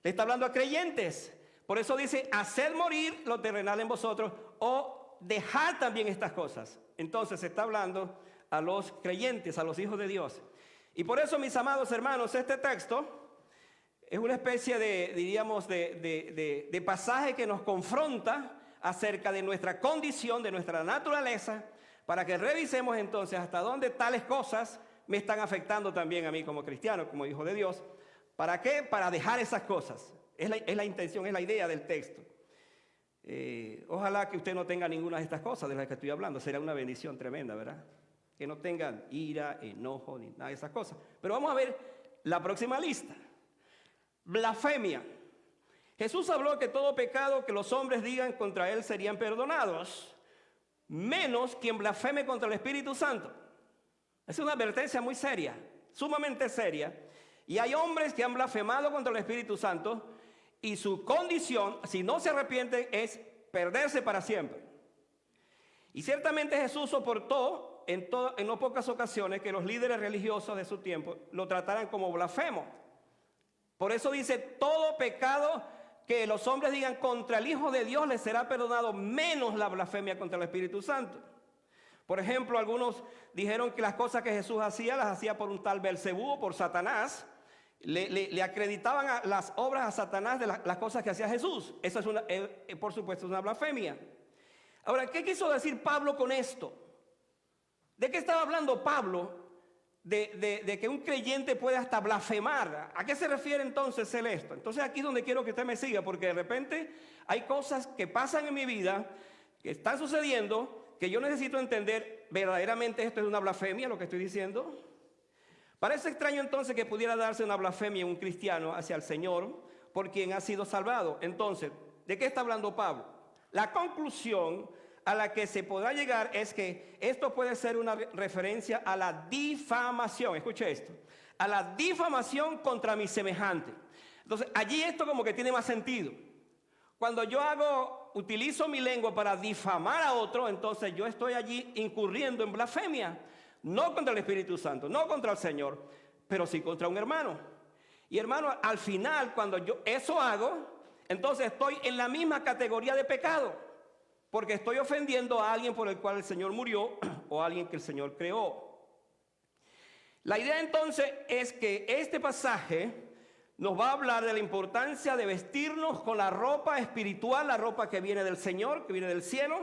le está hablando a creyentes. Por eso dice, haced morir lo terrenal en vosotros o dejad también estas cosas. Entonces se está hablando a los creyentes, a los hijos de Dios. Y por eso, mis amados hermanos, este texto Es una especie de, diríamos, de pasaje que nos confronta acerca de nuestra condición, de nuestra naturaleza, para que revisemos entonces hasta dónde tales cosas me están afectando también a mí como cristiano, como hijo de Dios. ¿Para qué? Para dejar esas cosas. Es la intención, es la idea del texto. Ojalá que usted no tenga ninguna de estas cosas de las que estoy hablando. Será una bendición tremenda, ¿verdad? Que no tengan ira, enojo, ni nada de esas cosas. Pero vamos a ver la próxima lista. Blasfemia. Jesús habló que todo pecado que los hombres digan contra él serían perdonados, menos quien blasfeme contra el Espíritu Santo. Es una advertencia muy seria, sumamente seria. Y hay hombres que han blasfemado contra el Espíritu Santo y su condición, si no se arrepienten, es perderse para siempre. Y ciertamente Jesús soportó en no pocas ocasiones que los líderes religiosos de su tiempo lo trataran como blasfemo. Por eso dice, todo pecado que los hombres digan contra el Hijo de Dios les será perdonado, menos la blasfemia contra el Espíritu Santo. Por ejemplo, algunos dijeron que las cosas que Jesús hacía, las hacía por un tal Belcebú o por Satanás. Le acreditaban las obras a Satanás de las cosas que hacía Jesús. Eso es por supuesto, una blasfemia. Ahora, ¿qué quiso decir Pablo con esto? ¿De qué estaba hablando Pablo? De que un creyente puede hasta blasfemar. ¿A qué se refiere entonces él esto? Entonces aquí es donde quiero que usted me siga, porque de repente hay cosas que pasan en mi vida, que están sucediendo, que yo necesito entender verdaderamente esto es una blasfemia, lo que estoy diciendo. Parece extraño entonces que pudiera darse una blasfemia en un cristiano hacia el Señor por quien ha sido salvado. Entonces, ¿de qué está hablando Pablo? La conclusión a la que se podrá llegar es que esto puede ser una referencia a la difamación. Escuche esto. A la difamación contra mi semejante. Entonces, allí esto como que tiene más sentido. Cuando yo utilizo mi lengua para difamar a otro, entonces yo estoy allí incurriendo en blasfemia. No contra el Espíritu Santo, no contra el Señor, pero sí contra un hermano. Y hermano, al final, cuando yo eso hago, entonces estoy en la misma categoría de pecado. Porque estoy ofendiendo a alguien por el cual el Señor murió o a alguien que el Señor creó. La idea entonces es que este pasaje nos va a hablar de la importancia de vestirnos con la ropa espiritual, la ropa que viene del Señor, que viene del cielo,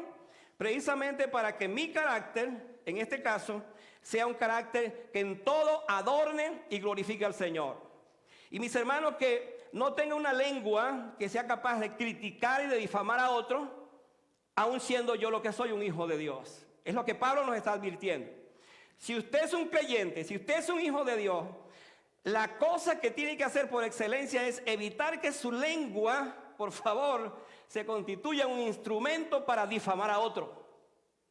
precisamente para que mi carácter, en este caso, sea un carácter que en todo adorne y glorifique al Señor. Y mis hermanos, que no tenga una lengua que sea capaz de criticar y de difamar a otro, aun siendo yo lo que soy, un hijo de Dios. Es lo que Pablo nos está advirtiendo. Si usted es un creyente, si usted es un hijo de Dios, la cosa que tiene que hacer por excelencia es evitar que su lengua, por favor, se constituya un instrumento para difamar a otro.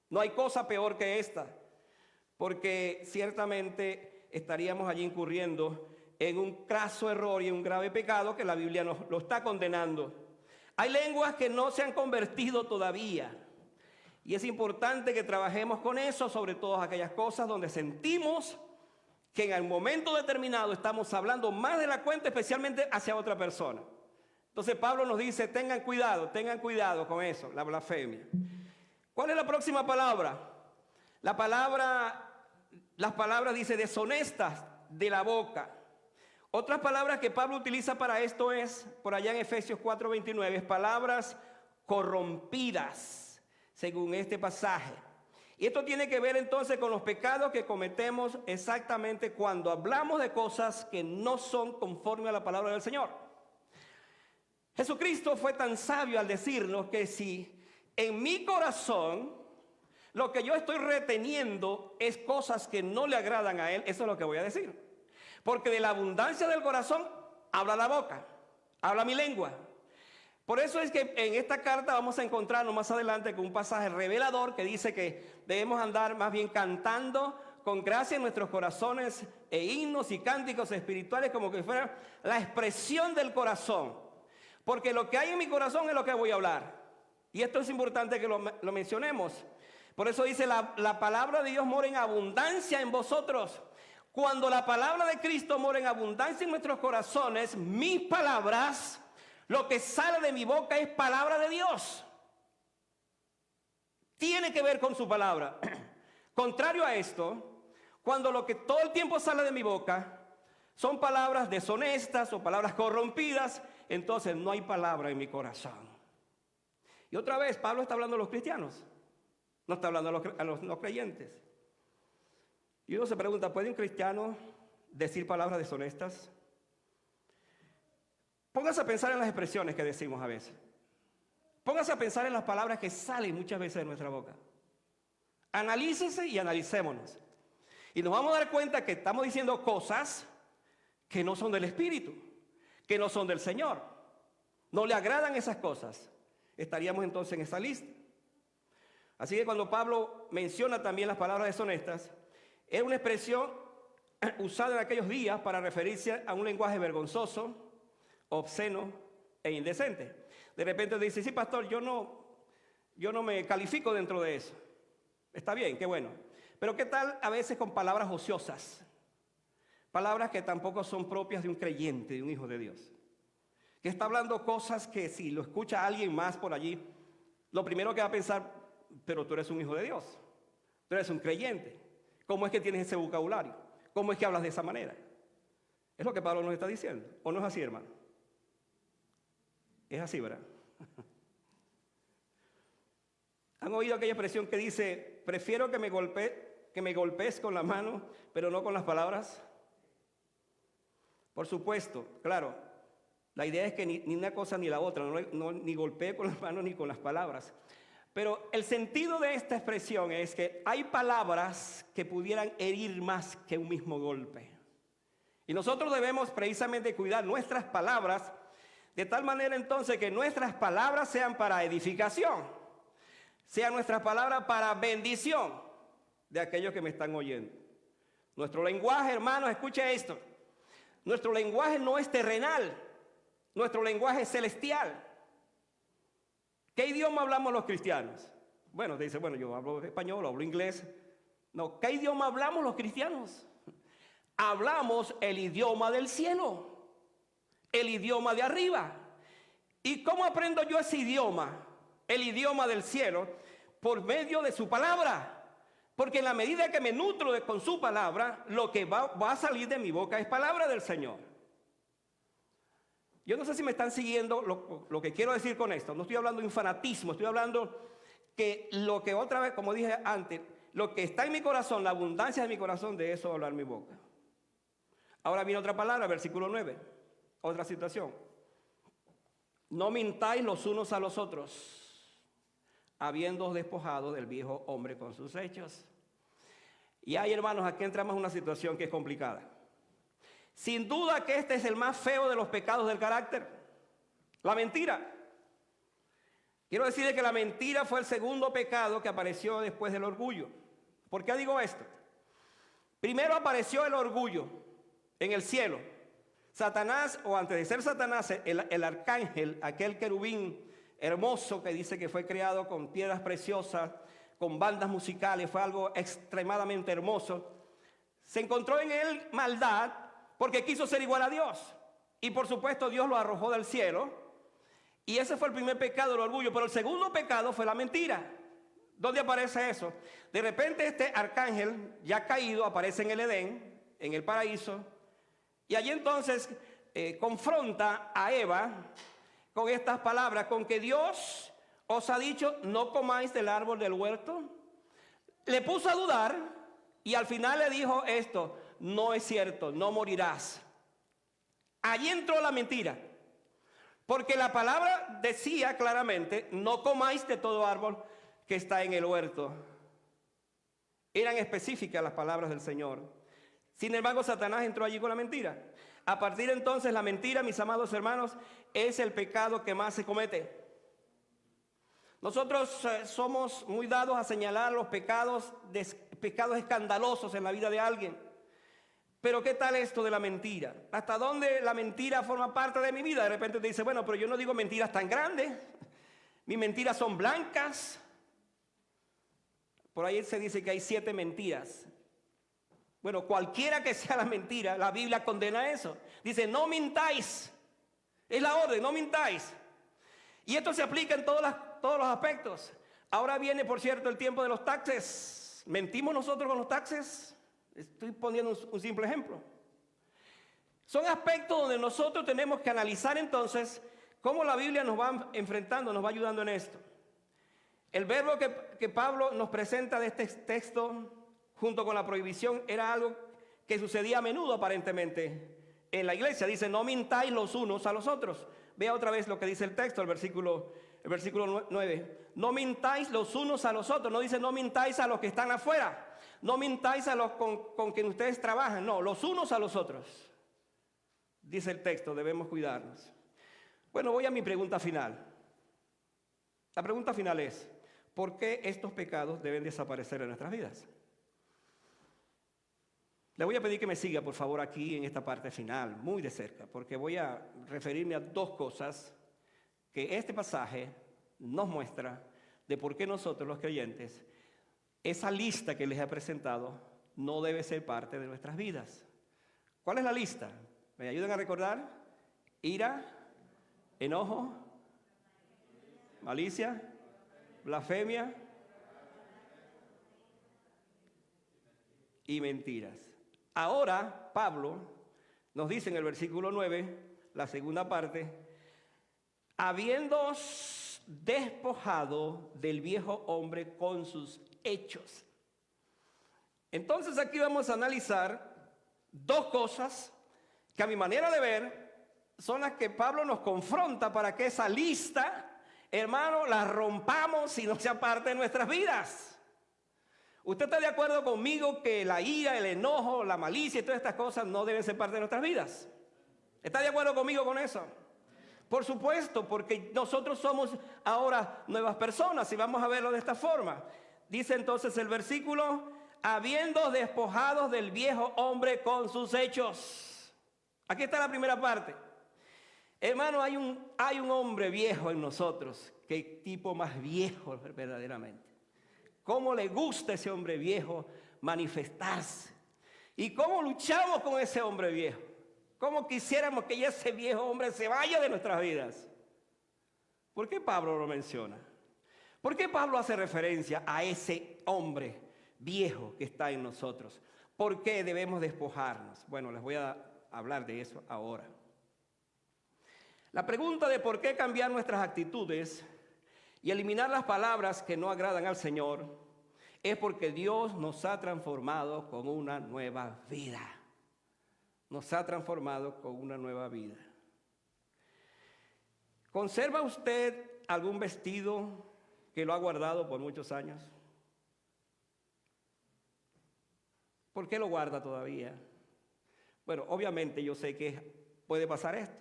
No hay cosa peor que esta, porque ciertamente estaríamos allí incurriendo en un craso error y en un grave pecado que la Biblia nos lo está condenando. Hay lenguas que no se han convertido todavía. Y es importante que trabajemos con eso, sobre todas aquellas cosas donde sentimos que en el momento determinado estamos hablando más de la cuenta, especialmente hacia otra persona. Entonces Pablo nos dice, tengan cuidado con eso, la blasfemia. ¿Cuál es la próxima palabra? Las palabras dice deshonestas de la boca. Otras palabras que Pablo utiliza para esto es, por allá en Efesios 4:29, es palabras corrompidas, según este pasaje. Y esto tiene que ver entonces con los pecados que cometemos exactamente cuando hablamos de cosas que no son conforme a la palabra del Señor. Jesucristo fue tan sabio al decirnos que si en mi corazón lo que yo estoy reteniendo es cosas que no le agradan a Él, eso es lo que voy a decir. Porque de la abundancia del corazón habla la boca, habla mi lengua. Por eso es que en esta carta vamos a encontrarnos más adelante con un pasaje revelador que dice que debemos andar más bien cantando con gracia en nuestros corazones e himnos y cánticos espirituales como que fuera la expresión del corazón. Porque lo que hay en mi corazón es lo que voy a hablar. Y esto es importante que lo mencionemos. Por eso dice la palabra de Dios mora en abundancia en vosotros. Cuando la palabra de Cristo mora en abundancia en nuestros corazones, mis palabras, lo que sale de mi boca es palabra de Dios. Tiene que ver con su palabra. Contrario a esto, cuando lo que todo el tiempo sale de mi boca son palabras deshonestas o palabras corrompidas, entonces no hay palabra en mi corazón. Y otra vez, Pablo está hablando a los cristianos, no está hablando a los no creyentes. Y uno se pregunta, ¿puede un cristiano decir palabras deshonestas? Póngase a pensar en las expresiones que decimos a veces. Póngase a pensar en las palabras que salen muchas veces de nuestra boca. Analícese y analicémonos. Y nos vamos a dar cuenta que estamos diciendo cosas que no son del Espíritu, que no son del Señor. No le agradan esas cosas. Estaríamos entonces en esa lista. Así que cuando Pablo menciona también las palabras deshonestas, era una expresión usada en aquellos días para referirse a un lenguaje vergonzoso, obsceno e indecente. De repente dice, sí, pastor, yo no me califico dentro de eso. Está bien, qué bueno. Pero ¿qué tal a veces con palabras ociosas? Palabras que tampoco son propias de un creyente, de un hijo de Dios. Que está hablando cosas que si lo escucha alguien más por allí, lo primero que va a pensar, pero tú eres un hijo de Dios. Tú eres un creyente. ¿Cómo es que tienes ese vocabulario? ¿Cómo es que hablas de esa manera? Es lo que Pablo nos está diciendo. ¿O no es así, hermano? Es así, ¿verdad? ¿Han oído aquella expresión que dice, prefiero que me golpees con la mano, pero no con las palabras? Por supuesto, claro, la idea es que ni una cosa ni la otra, ni golpee con las manos ni con las palabras. Pero el sentido de esta expresión es que hay palabras que pudieran herir más que un mismo golpe. Y nosotros debemos precisamente cuidar nuestras palabras de tal manera entonces que nuestras palabras sean para edificación, sean nuestras palabras para bendición de aquellos que me están oyendo. Nuestro lenguaje, hermanos, escuche esto. Nuestro lenguaje no es terrenal, nuestro lenguaje es celestial. ¿Qué idioma hablamos los cristianos? Bueno, te dice, bueno, yo hablo español, hablo inglés. No, ¿qué idioma hablamos los cristianos? Hablamos el idioma del cielo, el idioma de arriba. ¿Y cómo aprendo yo ese idioma? El idioma del cielo, por medio de su palabra. Porque en la medida que me nutro con su palabra, lo que va a salir de mi boca es palabra del Señor. Yo no sé si me están siguiendo lo que quiero decir con esto. No estoy hablando de un fanatismo, estoy hablando que lo que otra vez, como dije antes, lo que está en mi corazón, la abundancia de mi corazón, de eso va a hablar mi boca. Ahora viene otra palabra, versículo 9, otra situación. No mintáis los unos a los otros, habiéndoos despojado del viejo hombre con sus hechos. Y hay, hermanos, aquí entramos en una situación que es complicada. Sin duda que este es el más feo de los pecados del carácter, la mentira. Quiero decirle que la mentira fue el segundo pecado que apareció después del orgullo. ¿Por qué digo esto? Primero apareció el orgullo en el cielo. Satanás, o antes de ser Satanás, el arcángel, aquel querubín hermoso que dice que fue creado con piedras preciosas, con bandas musicales, fue algo extremadamente hermoso. Se encontró en él maldad porque quiso ser igual a Dios. Y por supuesto Dios lo arrojó del cielo. Y ese fue el primer pecado, el orgullo. Pero el segundo pecado fue la mentira. ¿Dónde aparece eso? De repente este arcángel ya caído aparece en el Edén, en el paraíso. Y allí entonces confronta a Eva con estas palabras, con que Dios os ha dicho, no comáis del árbol del huerto. Le puso a dudar y al final le dijo esto, no es cierto, no morirás. Allí entró la mentira, porque la palabra decía claramente, no comáis de todo árbol que está en el huerto. Eran específicas las palabras del Señor. Sin embargo, Satanás entró allí con la mentira. A partir de entonces, la mentira, mis amados hermanos, es el pecado que más se comete. Nosotros somos muy dados a señalar los pecados escandalosos en la vida de alguien. Pero ¿qué tal esto de la mentira? ¿Hasta dónde la mentira forma parte de mi vida? De repente te dice, bueno, pero yo no digo mentiras tan grandes. Mis mentiras son blancas. Por ahí se dice que hay 7 mentiras. Bueno, cualquiera que sea la mentira, la Biblia condena eso. Dice, no mintáis. Es la orden, no mintáis. Y esto se aplica en todos los aspectos. Ahora viene, por cierto, el tiempo de los taxes. ¿Mentimos nosotros con los taxes? Estoy poniendo un simple ejemplo. Son aspectos donde nosotros tenemos que analizar entonces cómo la Biblia nos va enfrentando, nos va ayudando en esto. El verbo que Pablo nos presenta de este texto junto con la prohibición era algo que sucedía a menudo aparentemente en la iglesia. Dice, no mintáis los unos a los otros. Vea otra vez lo que dice el texto, el versículo 9. No mintáis los unos a los otros. No dice no mintáis a los que están afuera. No mintáis a los con quien ustedes trabajan. No, los unos a los otros. Dice el texto, debemos cuidarnos. Bueno, voy a mi pregunta final. La pregunta final es, ¿por qué estos pecados deben desaparecer de nuestras vidas? Le voy a pedir que me siga, por favor, aquí en esta parte final, muy de cerca, porque voy a referirme a dos cosas que este pasaje nos muestra de por qué nosotros los creyentes, esa lista que les he presentado no debe ser parte de nuestras vidas. ¿Cuál es la lista? ¿Me ayudan a recordar? Ira, enojo, malicia, blasfemia y mentiras. Ahora Pablo nos dice en el versículo 9, la segunda parte, habiéndoos despojado del viejo hombre con sus hechos. Entonces aquí vamos a analizar dos cosas que a mi manera de ver son las que Pablo nos confronta para que esa lista, hermano, la rompamos y no sea parte de nuestras vidas. ¿Usted está de acuerdo conmigo que la ira, el enojo, la malicia y todas estas cosas no deben ser parte de nuestras vidas? ¿Está de acuerdo conmigo con eso? Por supuesto, porque nosotros somos ahora nuevas personas y vamos a verlo de esta forma. Dice entonces el versículo, habiendo despojados del viejo hombre con sus hechos. Aquí está la primera parte. Hermano, hay un hombre viejo en nosotros. ¿Qué tipo más viejo verdaderamente? ¿Cómo le gusta a ese hombre viejo manifestarse? ¿Y cómo luchamos con ese hombre viejo? ¿Cómo quisiéramos que ese viejo hombre se vaya de nuestras vidas? ¿Por qué Pablo lo menciona? ¿Por qué Pablo hace referencia a ese hombre viejo que está en nosotros? ¿Por qué debemos despojarnos? Bueno, les voy a hablar de eso ahora. La pregunta de por qué cambiar nuestras actitudes y eliminar las palabras que no agradan al Señor es porque Dios nos ha transformado con una nueva vida. Nos ha transformado con una nueva vida. ¿Conserva usted algún vestido que lo ha guardado por muchos años? ¿Por qué lo guarda todavía? Bueno, obviamente yo sé que puede pasar esto.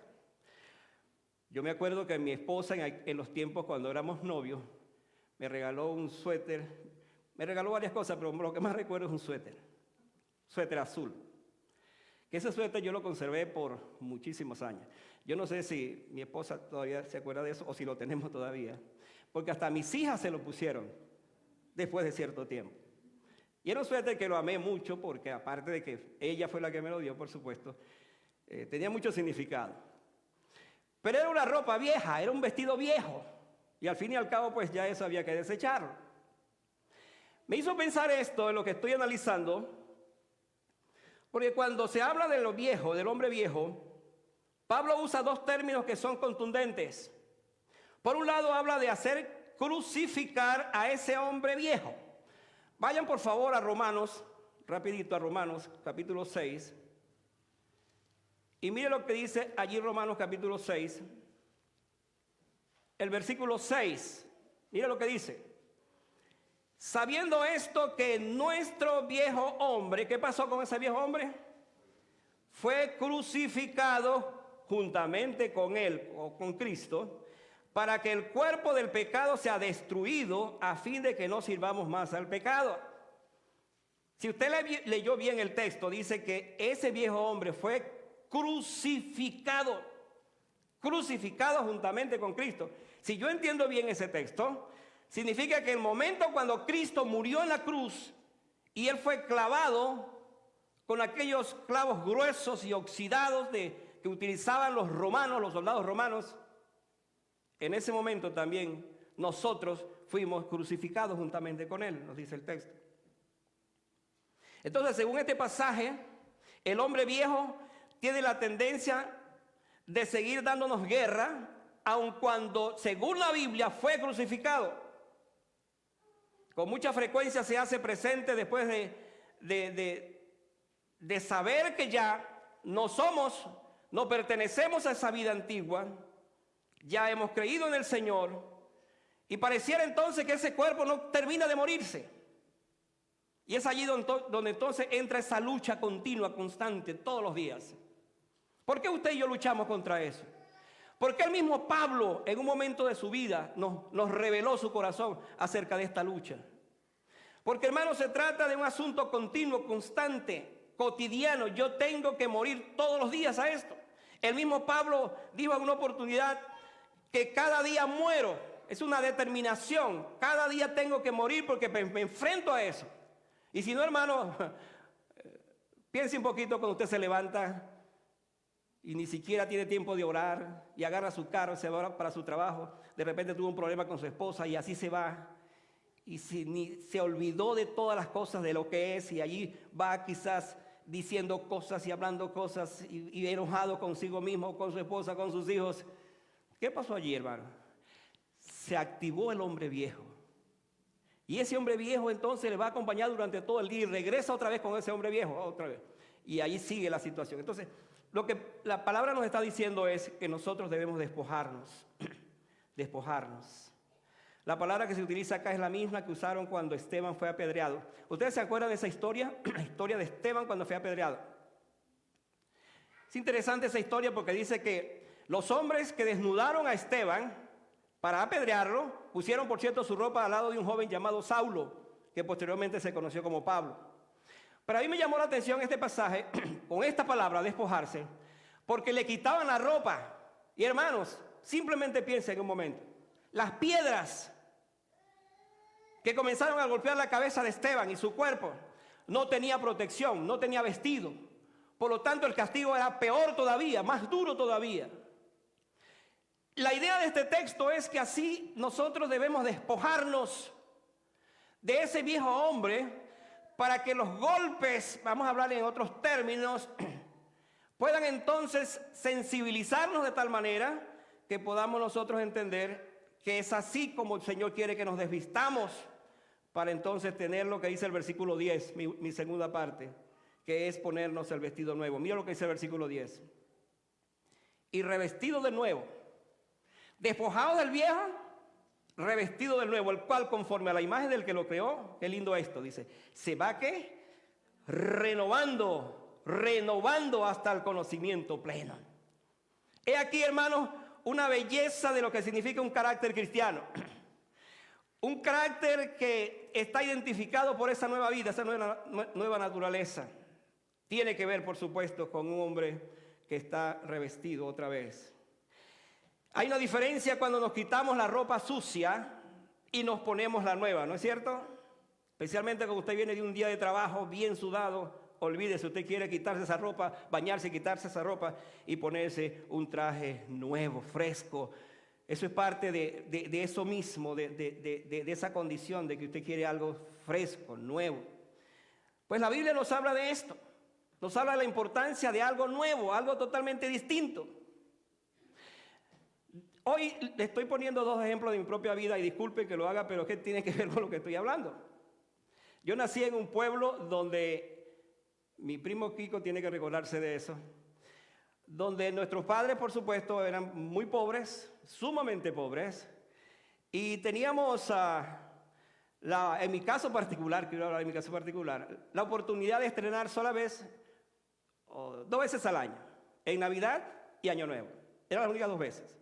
Yo me acuerdo que mi esposa en los tiempos cuando éramos novios me regaló un suéter, me regaló varias cosas, pero lo que más recuerdo es un suéter azul. Que ese suéter yo lo conservé por muchísimos años. Yo no sé si mi esposa todavía se acuerda de eso o si lo tenemos todavía, porque hasta mis hijas se lo pusieron después de cierto tiempo. Y era un suéter que lo amé mucho porque aparte de que ella fue la que me lo dio, por supuesto, tenía mucho significado. Pero era una ropa vieja, era un vestido viejo. Y al fin y al cabo, pues ya eso había que desecharlo. Me hizo pensar esto en lo que estoy analizando, porque cuando se habla de lo viejo, del hombre viejo, Pablo usa dos términos que son contundentes. Por un lado habla de hacer crucificar a ese hombre viejo. Vayan por favor a Romanos, rapidito a Romanos, capítulo 6. Y mire lo que dice allí Romanos capítulo 6, el versículo 6. Mire lo que dice. Sabiendo esto que nuestro viejo hombre, ¿qué pasó con ese viejo hombre? Fue crucificado juntamente con él o con Cristo, para que el cuerpo del pecado sea destruido a fin de que no sirvamos más al pecado. Si usted leyó bien el texto, dice que ese viejo hombre fue crucificado juntamente con Cristo. Si yo entiendo bien ese texto, significa que el momento cuando Cristo murió en la cruz y él fue clavado con aquellos clavos gruesos y oxidados que utilizaban los romanos, los soldados romanos, en ese momento también nosotros fuimos crucificados juntamente con él, nos dice el texto. Entonces, según este pasaje, el hombre viejo tiene la tendencia de seguir dándonos guerra, aun cuando, según la Biblia, fue crucificado. Con mucha frecuencia se hace presente después de saber que ya no pertenecemos a esa vida antigua, ya hemos creído en el Señor, y pareciera entonces que ese cuerpo no termina de morirse. Y es allí donde entonces entra esa lucha continua, constante, todos los días. ¿Por qué usted y yo luchamos contra eso? Porque el mismo Pablo en un momento de su vida nos reveló su corazón acerca de esta lucha. Porque, hermanos, se trata de un asunto continuo, constante, cotidiano. Yo tengo que morir todos los días a esto. El mismo Pablo dijo en una oportunidad que cada día muero. Es una determinación. Cada día tengo que morir porque me enfrento a eso. Y si no, hermano, piense un poquito cuando usted se levanta y ni siquiera tiene tiempo de orar y agarra su carro y se va para su trabajo. De repente tuvo un problema con su esposa y así se va. Y se olvidó de todas las cosas de lo que es, y allí va quizás diciendo cosas y hablando cosas y enojado consigo mismo, con su esposa, con sus hijos. ¿Qué pasó allí, hermano? Se activó el hombre viejo. Y ese hombre viejo entonces le va a acompañar durante todo el día y regresa otra vez con ese hombre viejo, otra vez. Y ahí sigue la situación. Entonces, lo que la palabra nos está diciendo es que nosotros debemos despojarnos. Despojarnos. La palabra que se utiliza acá es la misma que usaron cuando Esteban fue apedreado. ¿Ustedes se acuerdan de esa historia? La historia de Esteban cuando fue apedreado. Es interesante esa historia porque dice que los hombres que desnudaron a Esteban para apedrearlo, pusieron por cierto su ropa al lado de un joven llamado Saulo, que posteriormente se conoció como Pablo. Pero a mí me llamó la atención este pasaje, con esta palabra, despojarse, porque le quitaban la ropa. Y hermanos, simplemente piensen un momento. Las piedras que comenzaron a golpear la cabeza de Esteban y su cuerpo, no tenía protección, no tenía vestido. Por lo tanto, el castigo era peor todavía, más duro todavía. La idea de este texto es que así nosotros debemos despojarnos de ese viejo hombre para que los golpes, vamos a hablar en otros términos, puedan entonces sensibilizarnos de tal manera que podamos nosotros entender que es así como el Señor quiere que nos desvistamos para entonces tener lo que dice el versículo 10, mi segunda parte, que es ponernos el vestido nuevo. Mira lo que dice el versículo 10. Y revestido de nuevo, despojado del viejo, revestido del nuevo, el cual conforme a la imagen del que lo creó, qué lindo esto, dice, se va ¿qué? Renovando hasta el conocimiento pleno. He aquí, hermanos, una belleza de lo que significa un carácter cristiano. Un carácter que está identificado por esa nueva vida, esa nueva naturaleza. Tiene que ver, por supuesto, con un hombre que está revestido otra vez. Hay una diferencia cuando nos quitamos la ropa sucia y nos ponemos la nueva, ¿no es cierto? Especialmente cuando usted viene de un día de trabajo bien sudado. Olvídese, usted quiere quitarse esa ropa, bañarse, quitarse esa ropa y ponerse un traje nuevo, fresco. Eso es parte de eso mismo, de esa condición de que usted quiere algo fresco, nuevo. Pues la Biblia nos habla de esto. Nos habla de la importancia de algo nuevo, algo totalmente distinto. Hoy le estoy poniendo dos ejemplos de mi propia vida y disculpen que lo haga, pero ¿qué tiene que ver con lo que estoy hablando? Yo nací en un pueblo donde, mi primo Kiko tiene que recordarse de eso, donde nuestros padres, por supuesto, eran muy pobres, sumamente pobres, y teníamos, en mi caso particular, quiero hablar de mi caso particular, la oportunidad de estrenar dos veces al año, en Navidad y Año Nuevo. Eran las únicas 2 veces.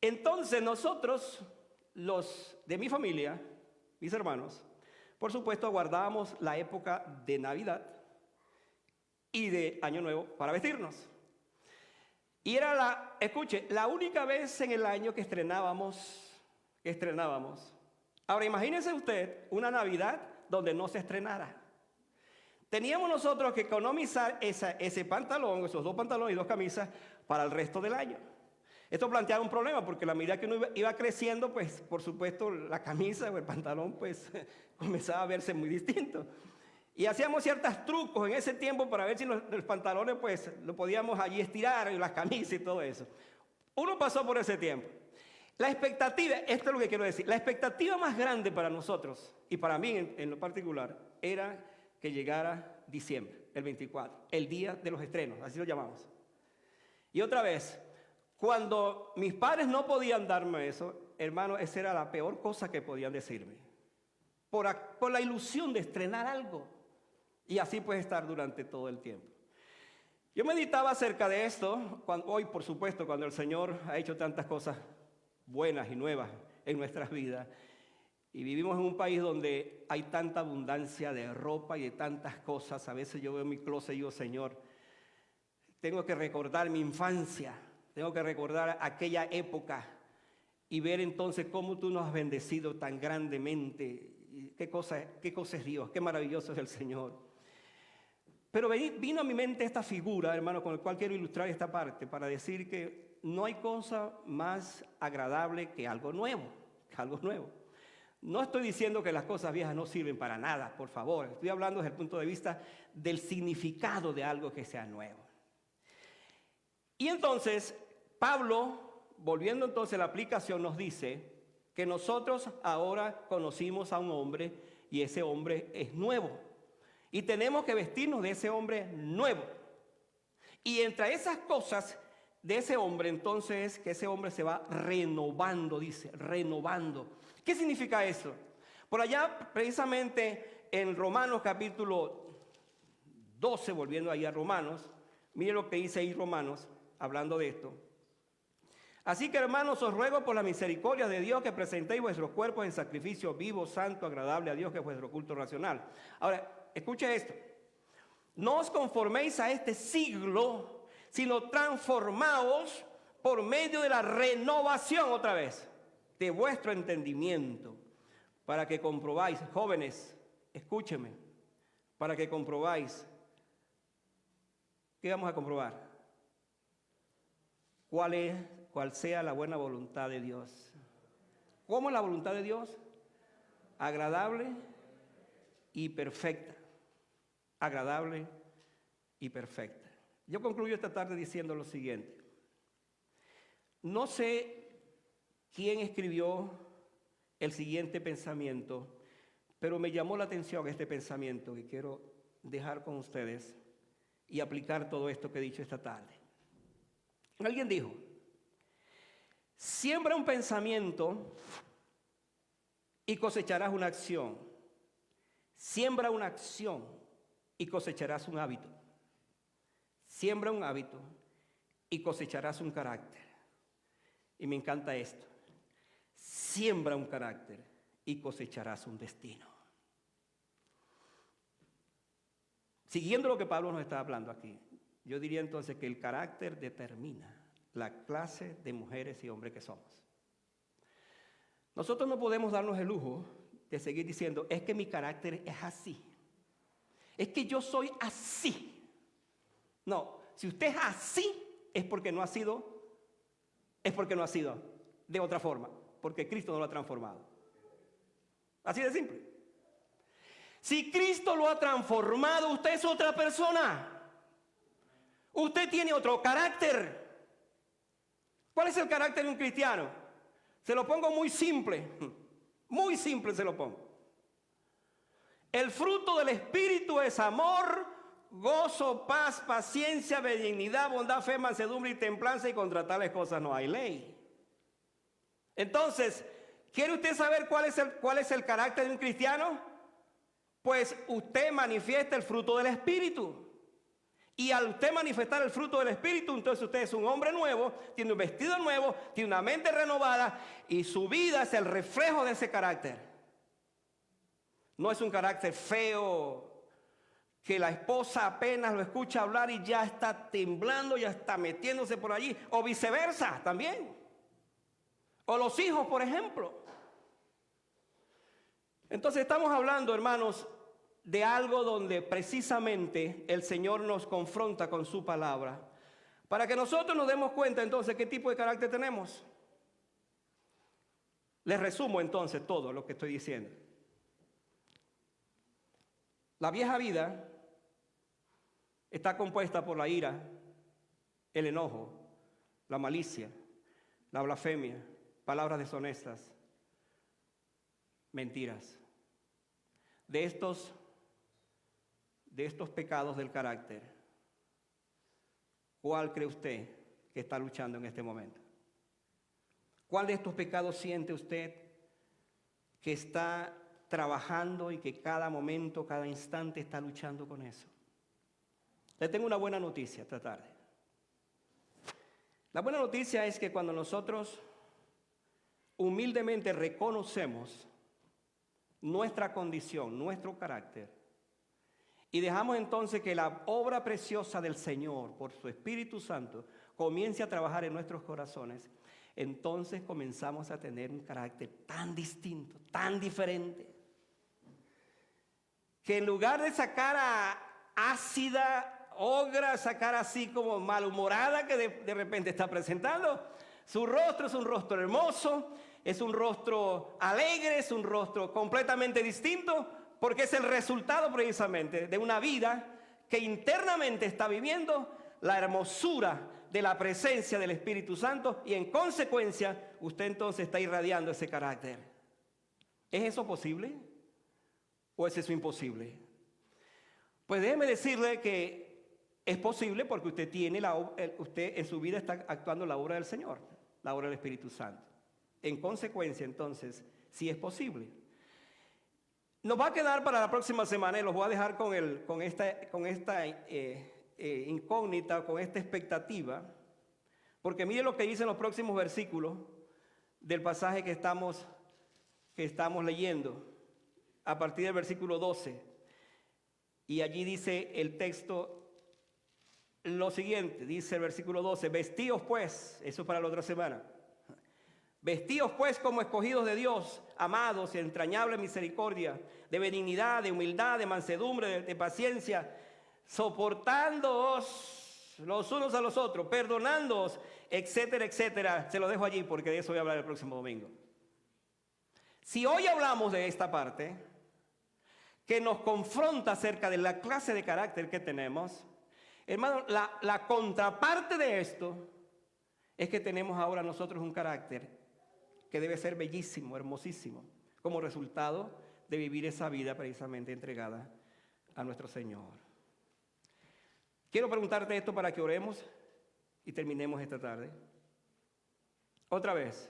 Entonces nosotros, los de mi familia, mis hermanos, por supuesto aguardábamos la época de Navidad y de Año Nuevo para vestirnos. Y era la única vez en el año que estrenábamos. Ahora imagínense usted una Navidad donde no se estrenara. Teníamos nosotros que economizar ese pantalón, esos 2 pantalones y 2 camisas para el resto del año. Esto planteaba un problema porque a la medida que uno iba creciendo, pues por supuesto la camisa o el pantalón pues comenzaba a verse muy distinto. Y hacíamos ciertos trucos en ese tiempo para ver si los pantalones pues lo podíamos allí estirar y las camisas y todo eso. Uno pasó por ese tiempo. La expectativa, esto es lo que quiero decir, la expectativa más grande para nosotros y para mí en lo particular era que llegara diciembre, el 24, el día de los estrenos, así lo llamamos. Y otra vez, cuando mis padres no podían darme eso, hermano, esa era la peor cosa que podían decirme. Por la ilusión de estrenar algo. Y así puede estar durante todo el tiempo. Yo meditaba acerca de esto, hoy por supuesto, cuando el Señor ha hecho tantas cosas buenas y nuevas en nuestras vidas. Y vivimos en un país donde hay tanta abundancia de ropa y de tantas cosas. A veces yo veo mi closet y digo, Señor, tengo que recordar mi infancia, tengo que recordar aquella época y ver entonces cómo tú nos has bendecido tan grandemente. Qué cosa es Dios, qué maravilloso es el Señor. Pero vino a mi mente esta figura, hermano, con la cual quiero ilustrar esta parte, para decir que no hay cosa más agradable que algo nuevo, No estoy diciendo que las cosas viejas no sirven para nada, por favor. Estoy hablando desde el punto de vista del significado de algo que sea nuevo. Y entonces, Pablo, volviendo entonces a la aplicación, nos dice que nosotros ahora conocimos a un hombre y ese hombre es nuevo. Y tenemos que vestirnos de ese hombre nuevo. Y entre esas cosas de ese hombre, entonces, que ese hombre se va renovando, dice, renovando. ¿Qué significa eso? Por allá, precisamente, en Romanos capítulo 12, volviendo ahí a Romanos, mire lo que dice ahí Romanos, hablando de esto. Así que, hermanos, os ruego por la misericordia de Dios que presentéis vuestros cuerpos en sacrificio vivo, santo, agradable a Dios, que es vuestro culto racional. Ahora, escuche esto. No os conforméis a este siglo, sino transformaos por medio de la renovación, otra vez, de vuestro entendimiento, para que comprobáis, jóvenes, escúcheme, para que comprobáis. ¿Qué vamos a comprobar? Cuál sea la buena voluntad de Dios. ¿Cómo es la voluntad de Dios? Agradable y perfecta. Agradable y perfecta. Yo concluyo esta tarde diciendo lo siguiente. No sé quién escribió el siguiente pensamiento, pero me llamó la atención este pensamiento que quiero dejar con ustedes y aplicar todo esto que he dicho esta tarde. Alguien dijo, siembra un pensamiento y cosecharás una acción. Siembra una acción y cosecharás un hábito. Siembra un hábito y cosecharás un carácter. Y me encanta esto. Siembra un carácter y cosecharás un destino. Siguiendo lo que Pablo nos está hablando aquí, yo diría entonces que el carácter determina la clase de mujeres y hombres que somos. Nosotros no podemos darnos el lujo de seguir diciendo, es que mi carácter es así. Es que yo soy así. No, si usted es así, es porque no ha sido de otra forma, porque Cristo no lo ha transformado. Así de simple. Si Cristo lo ha transformado, usted es otra persona. Usted tiene otro carácter. ¿Cuál es el carácter de un cristiano? Se lo pongo muy simple. Muy simple se lo pongo. El fruto del Espíritu es amor, gozo, paz, paciencia, benignidad, bondad, fe, mansedumbre y templanza, y contra tales cosas no hay ley. Entonces, ¿quiere usted saber cuál es el carácter de un cristiano? Pues usted manifiesta el fruto del Espíritu. Y al usted manifestar el fruto del Espíritu, entonces usted es un hombre nuevo, tiene un vestido nuevo, tiene una mente renovada y su vida es el reflejo de ese carácter. No es un carácter feo, que la esposa apenas lo escucha hablar y ya está temblando, ya está metiéndose por allí, o viceversa también. O los hijos, por ejemplo. Entonces estamos hablando, hermanos, de algo donde precisamente el Señor nos confronta con su palabra, para que nosotros nos demos cuenta entonces qué tipo de carácter tenemos. Les resumo entonces todo lo que estoy diciendo. La vieja vida está compuesta por la ira, el enojo, la malicia, la blasfemia, palabras deshonestas, mentiras. De estos pecados del carácter, ¿cuál cree usted que está luchando en este momento? ¿Cuál de estos pecados siente usted que está trabajando y que cada momento, cada instante está luchando con eso? Le tengo una buena noticia esta tarde. La buena noticia es que cuando nosotros humildemente reconocemos nuestra condición, nuestro carácter, y dejamos entonces que la obra preciosa del Señor, por su Espíritu Santo, comience a trabajar en nuestros corazones, entonces comenzamos a tener un carácter tan distinto, tan diferente, que en lugar de esa cara ácida, ogra, esa cara así como malhumorada que de repente está presentando, su rostro es un rostro hermoso, es un rostro alegre, es un rostro completamente distinto, porque es el resultado precisamente de una vida que internamente está viviendo la hermosura de la presencia del Espíritu Santo, y en consecuencia usted entonces está irradiando ese carácter. ¿Es eso posible? ¿O es eso imposible? Pues déjeme decirle que es posible, porque usted usted en su vida está actuando la obra del Señor, la obra del Espíritu Santo. En consecuencia, entonces, sí es posible. Nos va a quedar para la próxima semana, y los voy a dejar con esta incógnita, con esta expectativa, porque mire lo que dice en los próximos versículos del pasaje que estamos leyendo, a partir del versículo 12. Y allí dice el texto lo siguiente, dice el versículo 12: vestíos pues, eso es para la otra semana, vestíos pues como escogidos de Dios, amados y entrañable misericordia, de benignidad, de humildad, de mansedumbre, de paciencia, soportándoos los unos a los otros, perdonándoos, etcétera, etcétera. Se lo dejo allí porque de eso voy a hablar el próximo domingo. Si hoy hablamos de esta parte que nos confronta acerca de la clase de carácter que tenemos, hermano, la contraparte de esto es que tenemos ahora nosotros un carácter que debe ser bellísimo, hermosísimo, como resultado de vivir esa vida precisamente entregada a nuestro Señor. Quiero preguntarte esto para que oremos y terminemos esta tarde. Otra vez,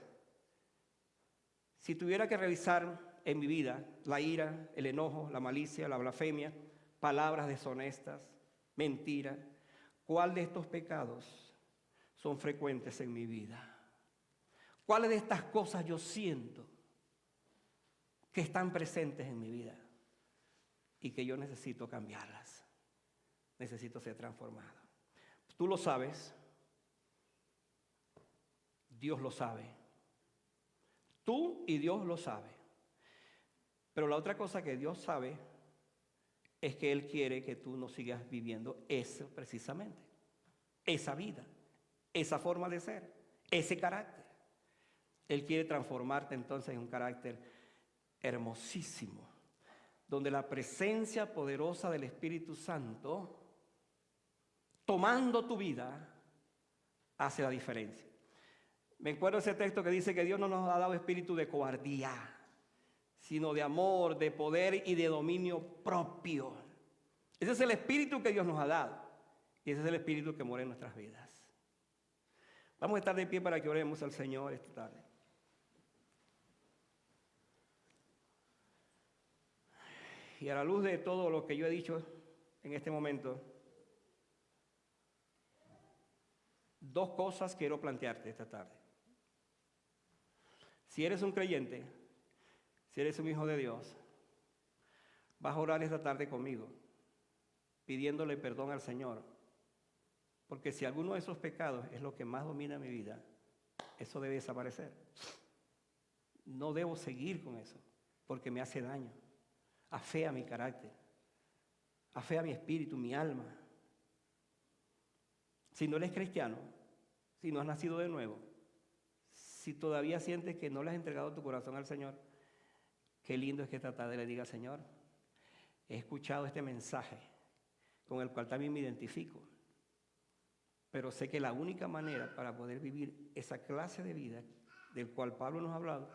si tuviera que revisar en mi vida la ira, el enojo, la malicia, la blasfemia, palabras deshonestas, mentiras, ¿cuál de estos pecados son frecuentes en mi vida? ¿Cuáles de estas cosas yo siento que están presentes en mi vida y que yo necesito cambiarlas? Necesito ser transformado. Tú lo sabes, Dios lo sabe, tú y Dios lo sabe. Pero la otra cosa que Dios sabe es que Él quiere que tú no sigas viviendo eso precisamente, esa vida, esa forma de ser, ese carácter. Él quiere transformarte entonces en un carácter hermosísimo, donde la presencia poderosa del Espíritu Santo, tomando tu vida, hace la diferencia. Me acuerdo ese texto que dice que Dios no nos ha dado espíritu de cobardía, sino de amor, de poder y de dominio propio. Ese es el espíritu que Dios nos ha dado, y ese es el espíritu que mora en nuestras vidas. Vamos a estar de pie para que oremos al Señor esta tarde. Y a la luz de todo lo que yo he dicho en este momento, dos cosas quiero plantearte esta tarde. Si eres un creyente, si eres un hijo de Dios, vas a orar esta tarde conmigo, pidiéndole perdón al Señor. Porque si alguno de esos pecados es lo que más domina mi vida, eso debe desaparecer. No debo seguir con eso, porque me hace daño. Afea mi carácter, afea mi espíritu, mi alma. Si no eres cristiano, si no has nacido de nuevo, si todavía sientes que no le has entregado tu corazón al Señor, qué lindo es que esta tarde le diga: Señor, he escuchado este mensaje con el cual también me identifico. Pero sé que la única manera para poder vivir esa clase de vida del cual Pablo nos ha hablado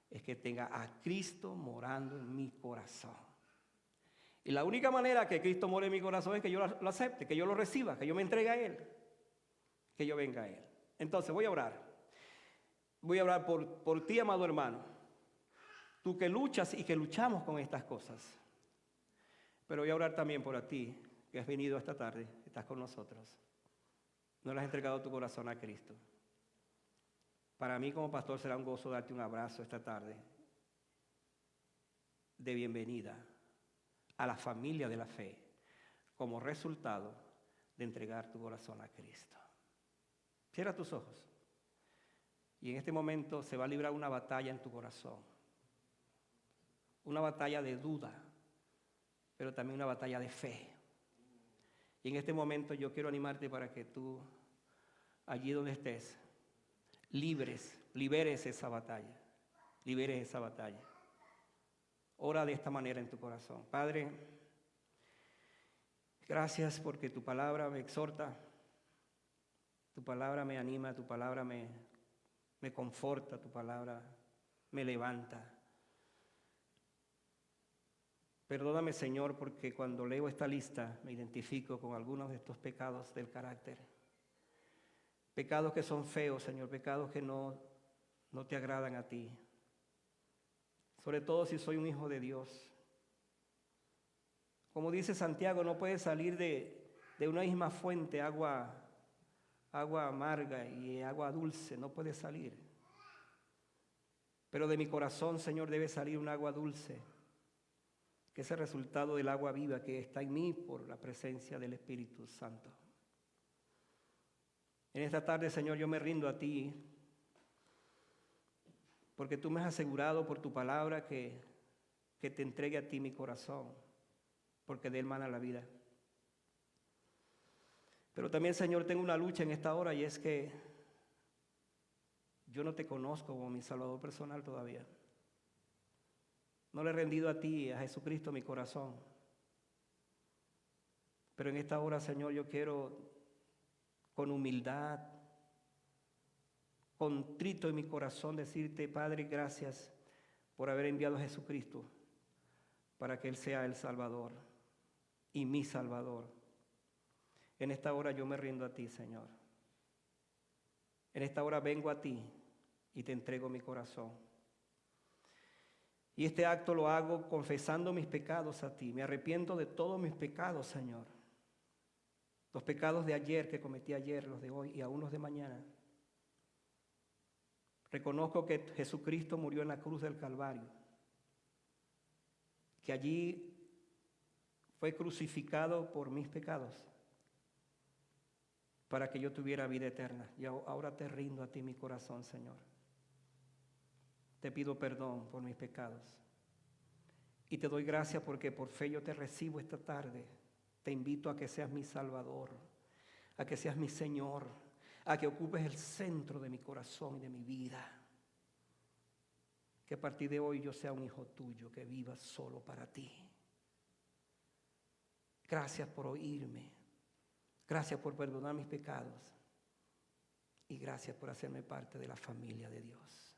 es que tenga a Cristo morando en mi corazón. Y la única manera que Cristo more en mi corazón es que yo lo acepte, que yo lo reciba, que yo me entregue a Él, que yo venga a Él. Entonces voy a orar. Voy a orar por ti, amado hermano. Tú que luchas y que luchamos con estas cosas. Pero voy a orar también por ti, que has venido esta tarde, estás con nosotros. No le has entregado tu corazón a Cristo. Para mí como pastor será un gozo darte un abrazo esta tarde de bienvenida a la familia de la fe como resultado de entregar tu corazón a Cristo. Cierra tus ojos y en este momento se va a librar una batalla en tu corazón, una batalla de duda, pero también una batalla de fe. Y en este momento yo quiero animarte para que tú, allí donde estés, liberes esa batalla, liberes esa batalla. Ora de esta manera en tu corazón. Padre, gracias porque tu palabra me exhorta, tu palabra me anima, tu palabra me conforta, tu palabra me levanta. Perdóname, Señor, porque cuando leo esta lista me identifico con algunos de estos pecados del carácter. Pecados que son feos, Señor, pecados que no te agradan a ti. Sobre todo si soy un hijo de Dios. Como dice Santiago, no puede salir de una misma fuente agua amarga y agua dulce, no puede salir. Pero de mi corazón, Señor, debe salir un agua dulce, que es el resultado del agua viva que está en mí por la presencia del Espíritu Santo. En esta tarde, Señor, yo me rindo a ti, porque tú me has asegurado por tu palabra que te entregue a ti mi corazón, porque de él mana la vida. Pero también, Señor, tengo una lucha en esta hora y es que yo no te conozco como mi Salvador personal todavía. No le he rendido a ti, a Jesucristo, mi corazón. Pero en esta hora, Señor, yo quiero con humildad, contrito en mi corazón, decirte, Padre, gracias por haber enviado a Jesucristo para que Él sea el Salvador y mi Salvador. En esta hora yo me rindo a ti, Señor. En esta hora vengo a ti y te entrego mi corazón. Y este acto lo hago confesando mis pecados a ti. Me arrepiento de todos mis pecados, Señor. Los pecados de ayer que cometí ayer, los de hoy y aún los de mañana. Reconozco que Jesucristo murió en la cruz del Calvario, que allí fue crucificado por mis pecados para que yo tuviera vida eterna. Y ahora te rindo a ti mi corazón, Señor. Te pido perdón por mis pecados y te doy gracias porque por fe yo te recibo esta tarde. Te invito a que seas mi Salvador, a que seas mi Señor, a que ocupes el centro de mi corazón y de mi vida. Que a partir de hoy yo sea un hijo tuyo, que viva solo para ti. Gracias por oírme. Gracias por perdonar mis pecados. Y gracias por hacerme parte de la familia de Dios.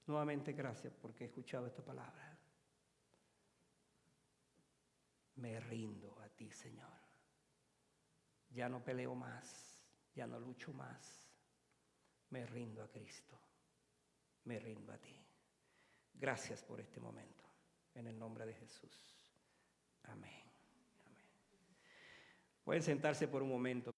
Nuevamente gracias porque he escuchado esta palabra. Me rindo a ti, Señor. Ya no peleo más, ya no lucho más. Me rindo a Cristo. Me rindo a ti. Gracias por este momento. En el nombre de Jesús. Amén. Amén. Pueden sentarse por un momento.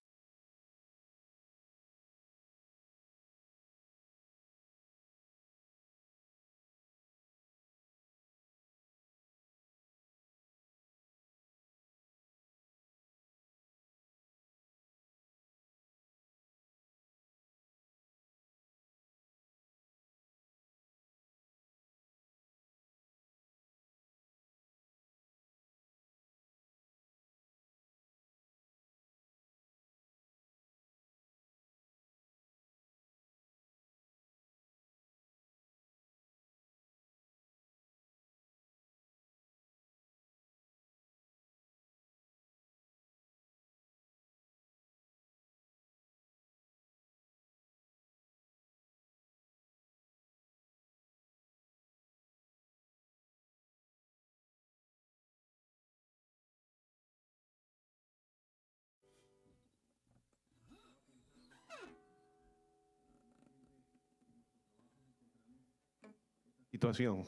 situación.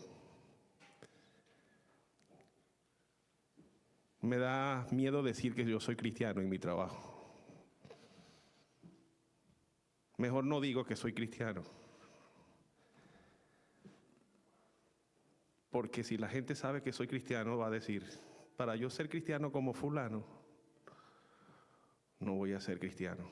Me da miedo decir que yo soy cristiano en mi trabajo. Mejor no digo que soy cristiano. Porque si la gente sabe que soy cristiano, va a decir, para yo ser cristiano como fulano, no voy a ser cristiano.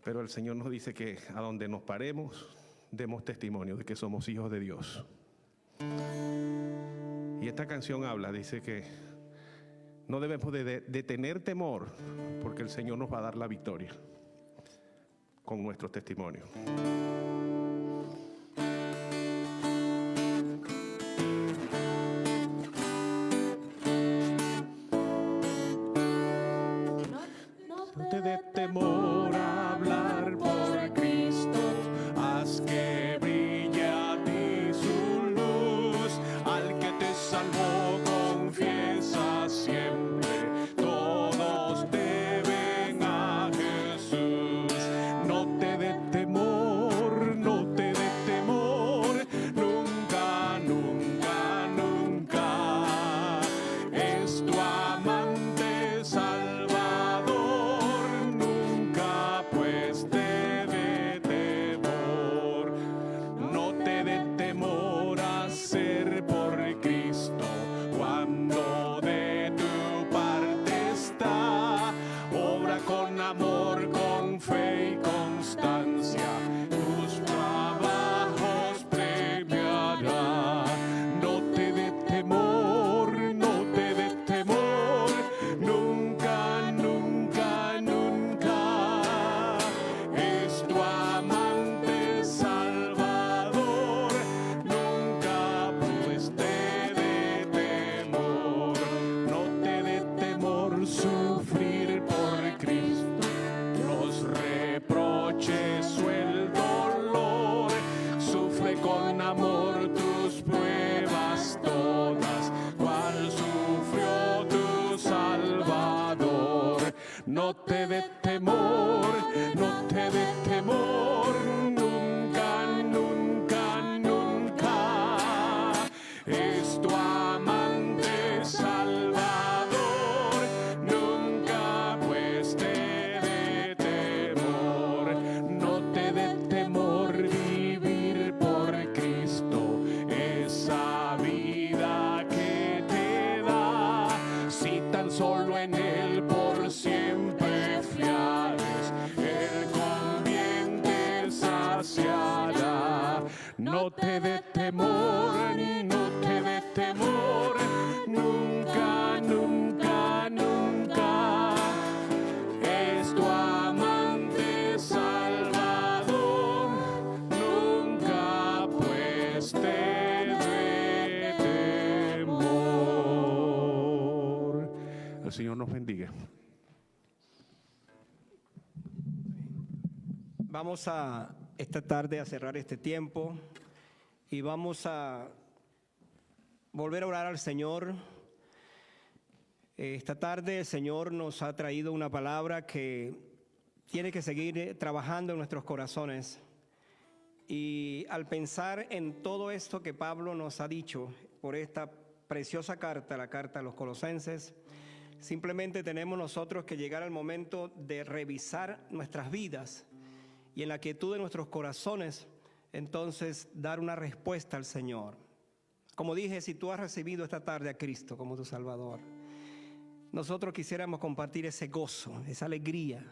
Pero el Señor nos dice que a donde nos paremos, demos testimonio de que somos hijos de Dios. Y esta canción habla, dice que no debemos de tener temor, porque el Señor nos va a dar la victoria con nuestros testimonios. No te dé temor a hablar por Cristo, haz que brille a ti su luz, al que te salvó confiesa siempre, todos deben a Jesús. No te dé temor, no te dé temor, nunca, nunca, nunca, es tu amante Salvador, nunca pues te dé temor. No te dé temor a ser por Cristo, cuando de tu parte está, obra con amor, con fe y constancia, tus trabajos premiará. No te dé temor, no te dé temor, nunca, nunca, nunca, es tu amante Salvador, nunca pues te dé temor. No te dé temor sufrir por Cristo, los reproches o el dolor, sufre con amor tus pruebas todas, cual sufrió tu Salvador. No te dé temor, no te dé temor, nunca, nunca, nunca, es tu amante Salvador, nunca pues te dé temor. No te dé temor vivir por Cristo, esa vida que te da, si tan solo en Él por siempre fiares, Él con bien te saciará. No te dé temor, no te dé temor, nunca, nunca, nunca, es tu amante Salvador, nunca pues te dé temor. El Señor nos bendiga. Vamos a esta tarde a cerrar este tiempo y vamos a volver a orar al Señor. Esta tarde el Señor nos ha traído una palabra que tiene que seguir trabajando en nuestros corazones. Y al pensar en todo esto que Pablo nos ha dicho por esta preciosa carta, la carta a los Colosenses, simplemente tenemos nosotros que llegar al momento de revisar nuestras vidas y en la quietud de nuestros corazones, entonces dar una respuesta al Señor. Como dije, si tú has recibido esta tarde a Cristo como tu Salvador, nosotros quisiéramos compartir ese gozo, esa alegría,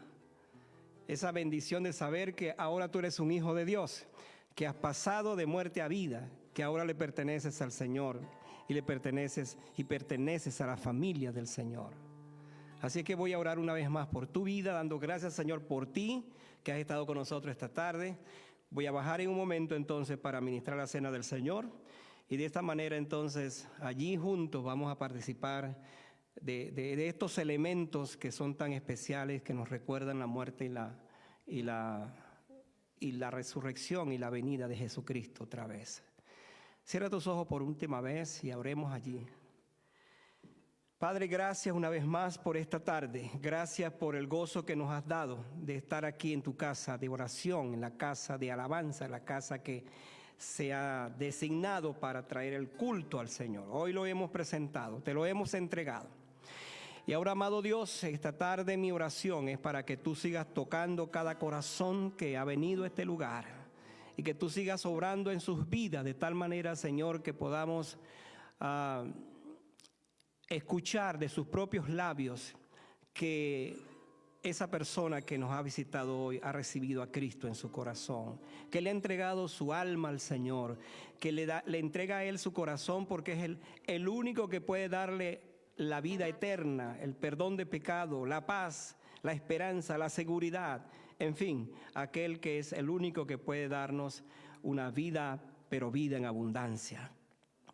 esa bendición de saber que ahora tú eres un hijo de Dios, que has pasado de muerte a vida, que ahora le perteneces al Señor y le perteneces a la familia del Señor. Así que voy a orar una vez más por tu vida, dando gracias, Señor, por ti que has estado con nosotros esta tarde. Voy a bajar en un momento entonces para ministrar la cena del Señor y de esta manera entonces allí juntos vamos a participar de estos elementos que son tan especiales, que nos recuerdan la muerte y la resurrección y la venida de Jesucristo otra vez. Cierra tus ojos por última vez y oremos allí. Padre, gracias una vez más por esta tarde. Gracias por el gozo que nos has dado de estar aquí en tu casa de oración, en la casa de alabanza, en la casa que se ha designado para traer el culto al Señor. Hoy lo hemos presentado, te lo hemos entregado. Y ahora, amado Dios, esta tarde mi oración es para que tú sigas tocando cada corazón que ha venido a este lugar y que tú sigas obrando en sus vidas de tal manera, Señor, que podamos escuchar de sus propios labios que esa persona que nos ha visitado hoy ha recibido a Cristo en su corazón, que le ha entregado su alma al Señor, que le entrega a Él su corazón porque es el único que puede darle la vida eterna, el perdón de pecado, la paz, la esperanza, la seguridad, en fin, aquel que es el único que puede darnos una vida, pero vida en abundancia.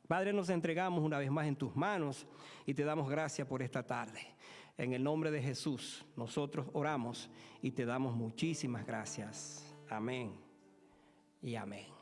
Padre, nos entregamos una vez más en tus manos y te damos gracias por esta tarde. En el nombre de Jesús, nosotros oramos y te damos muchísimas gracias. Amén y amén.